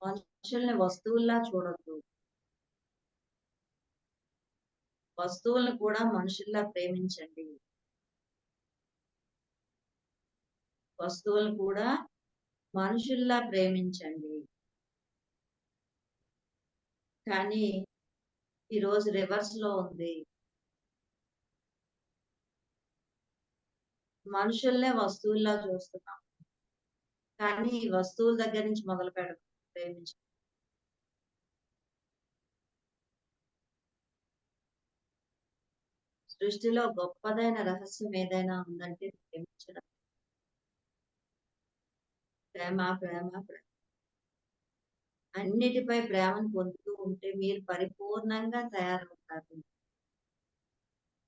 Speaker 1: మనుషుల్ని వస్తువుల్లా చూడొద్దు. వస్తువులను కూడా మనుషుల్లా ప్రేమించండి. వస్తువులను కూడా మనుషుల్లా ప్రేమించండి. కానీ ఈరోజు రివర్స్‌లో ఉంది. మనుషుల్నే వస్తువుల్లా చూస్తున్నాం. కానీ ఈ వస్తువుల దగ్గర నుంచి మొదలుపెడదాం ప్రేమించడం. సృష్టిలో గొప్పదైన రహస్యం ఏదైనా ఉందంటే ప్రేమించడం. ప్రేమ, ప్రేమ, ప్రేమ. అన్నిటిపై ప్రేమను పొందుతూ ఉంటే మీరు పరిపూర్ణంగా తయారవుతారు.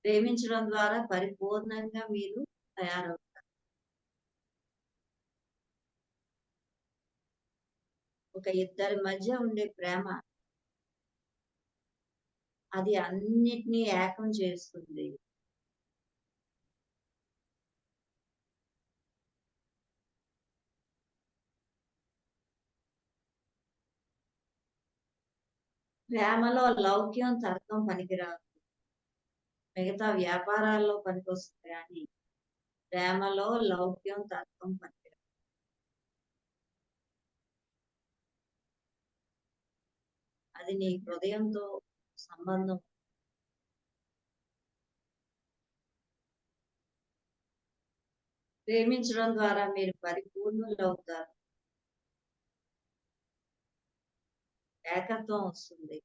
Speaker 1: ప్రేమించడం ద్వారా పరిపూర్ణంగా మీరు తయారవుతారు. ఒక ఇద్దరి మధ్య ఉండే ప్రేమ అది అన్నిటిని ఏకం చేస్తుంది. ప్రేమలో లౌక్యం, తర్కం పనికిరాదు. మిగతా వ్యాపారాల్లో పనికొస్తుంది గానీ, ప్రేమలో లౌక్యం, తర్కం పనికిరాదు. అది నీ హృదయంతో సంబంధం. ప్రేమించడం ద్వారా మీరు పరిపూర్ణులవుతారు. ఏకత్వం వస్తుంది.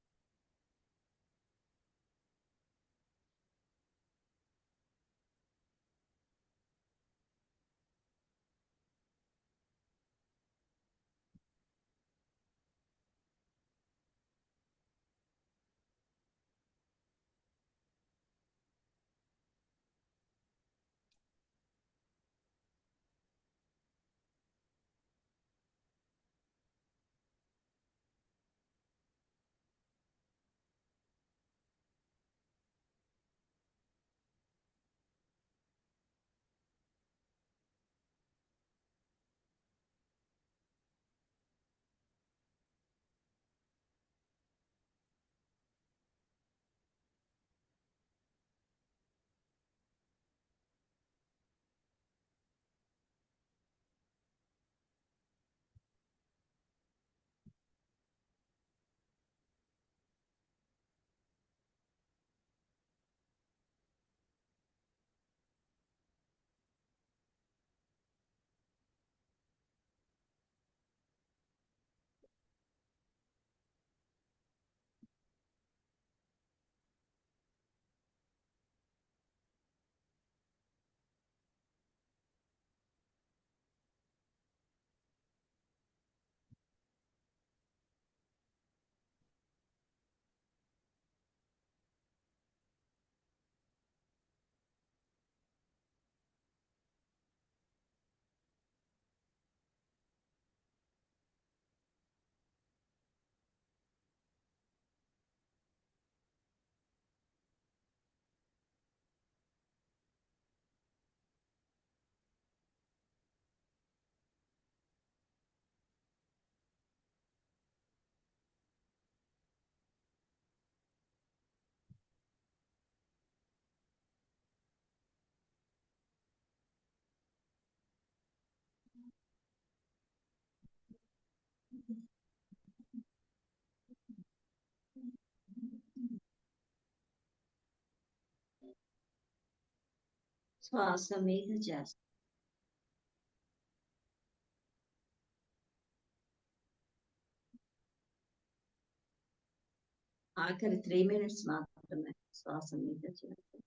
Speaker 1: శ్వాస మీద చేస్తాం. ఆఖరి 3 minutes మాత్రమే శ్వాస మీద చేస్తాం.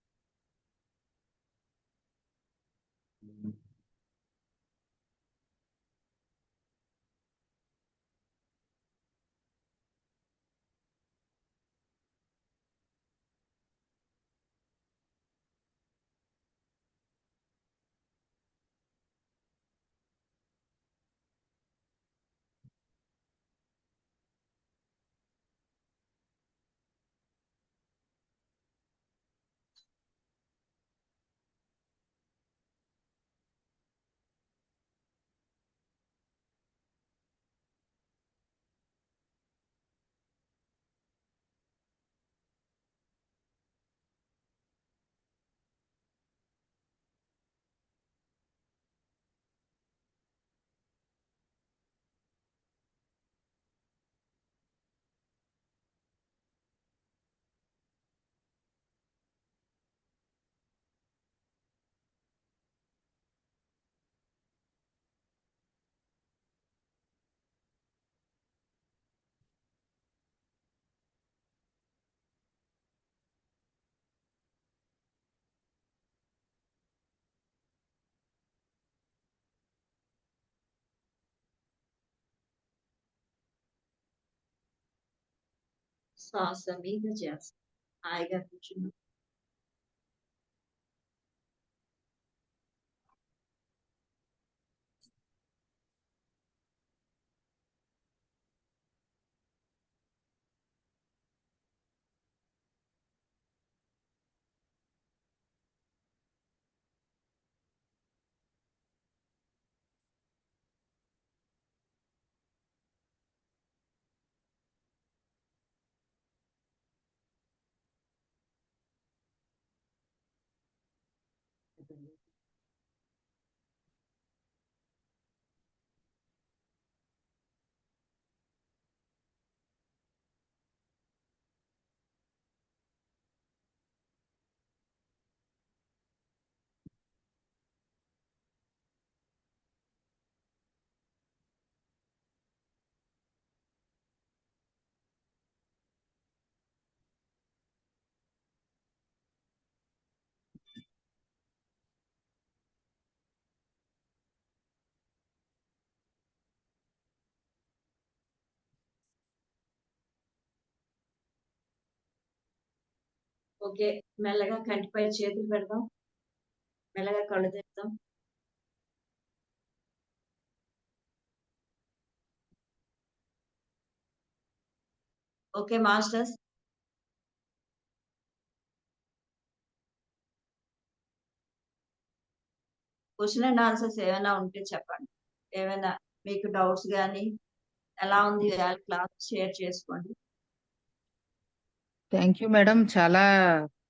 Speaker 1: శ్వాస మీద చేస్తాం. హాయిగా కూర్చున్నాం. ఓకే. మెల్లగా కంటిపై చేతులు పెడదాం. మెల్లగా కళ్ళు తెరుద్దాం. Okay masters. Question and answers ఏమైనా ఉంటే చెప్పండి. ఏమైనా మీకు డౌట్స్ గాని, ఎలా ఉంది ఇవాళ క్లాస్ షేర్ చేసుకోండి.
Speaker 3: Thank you madam. చాలా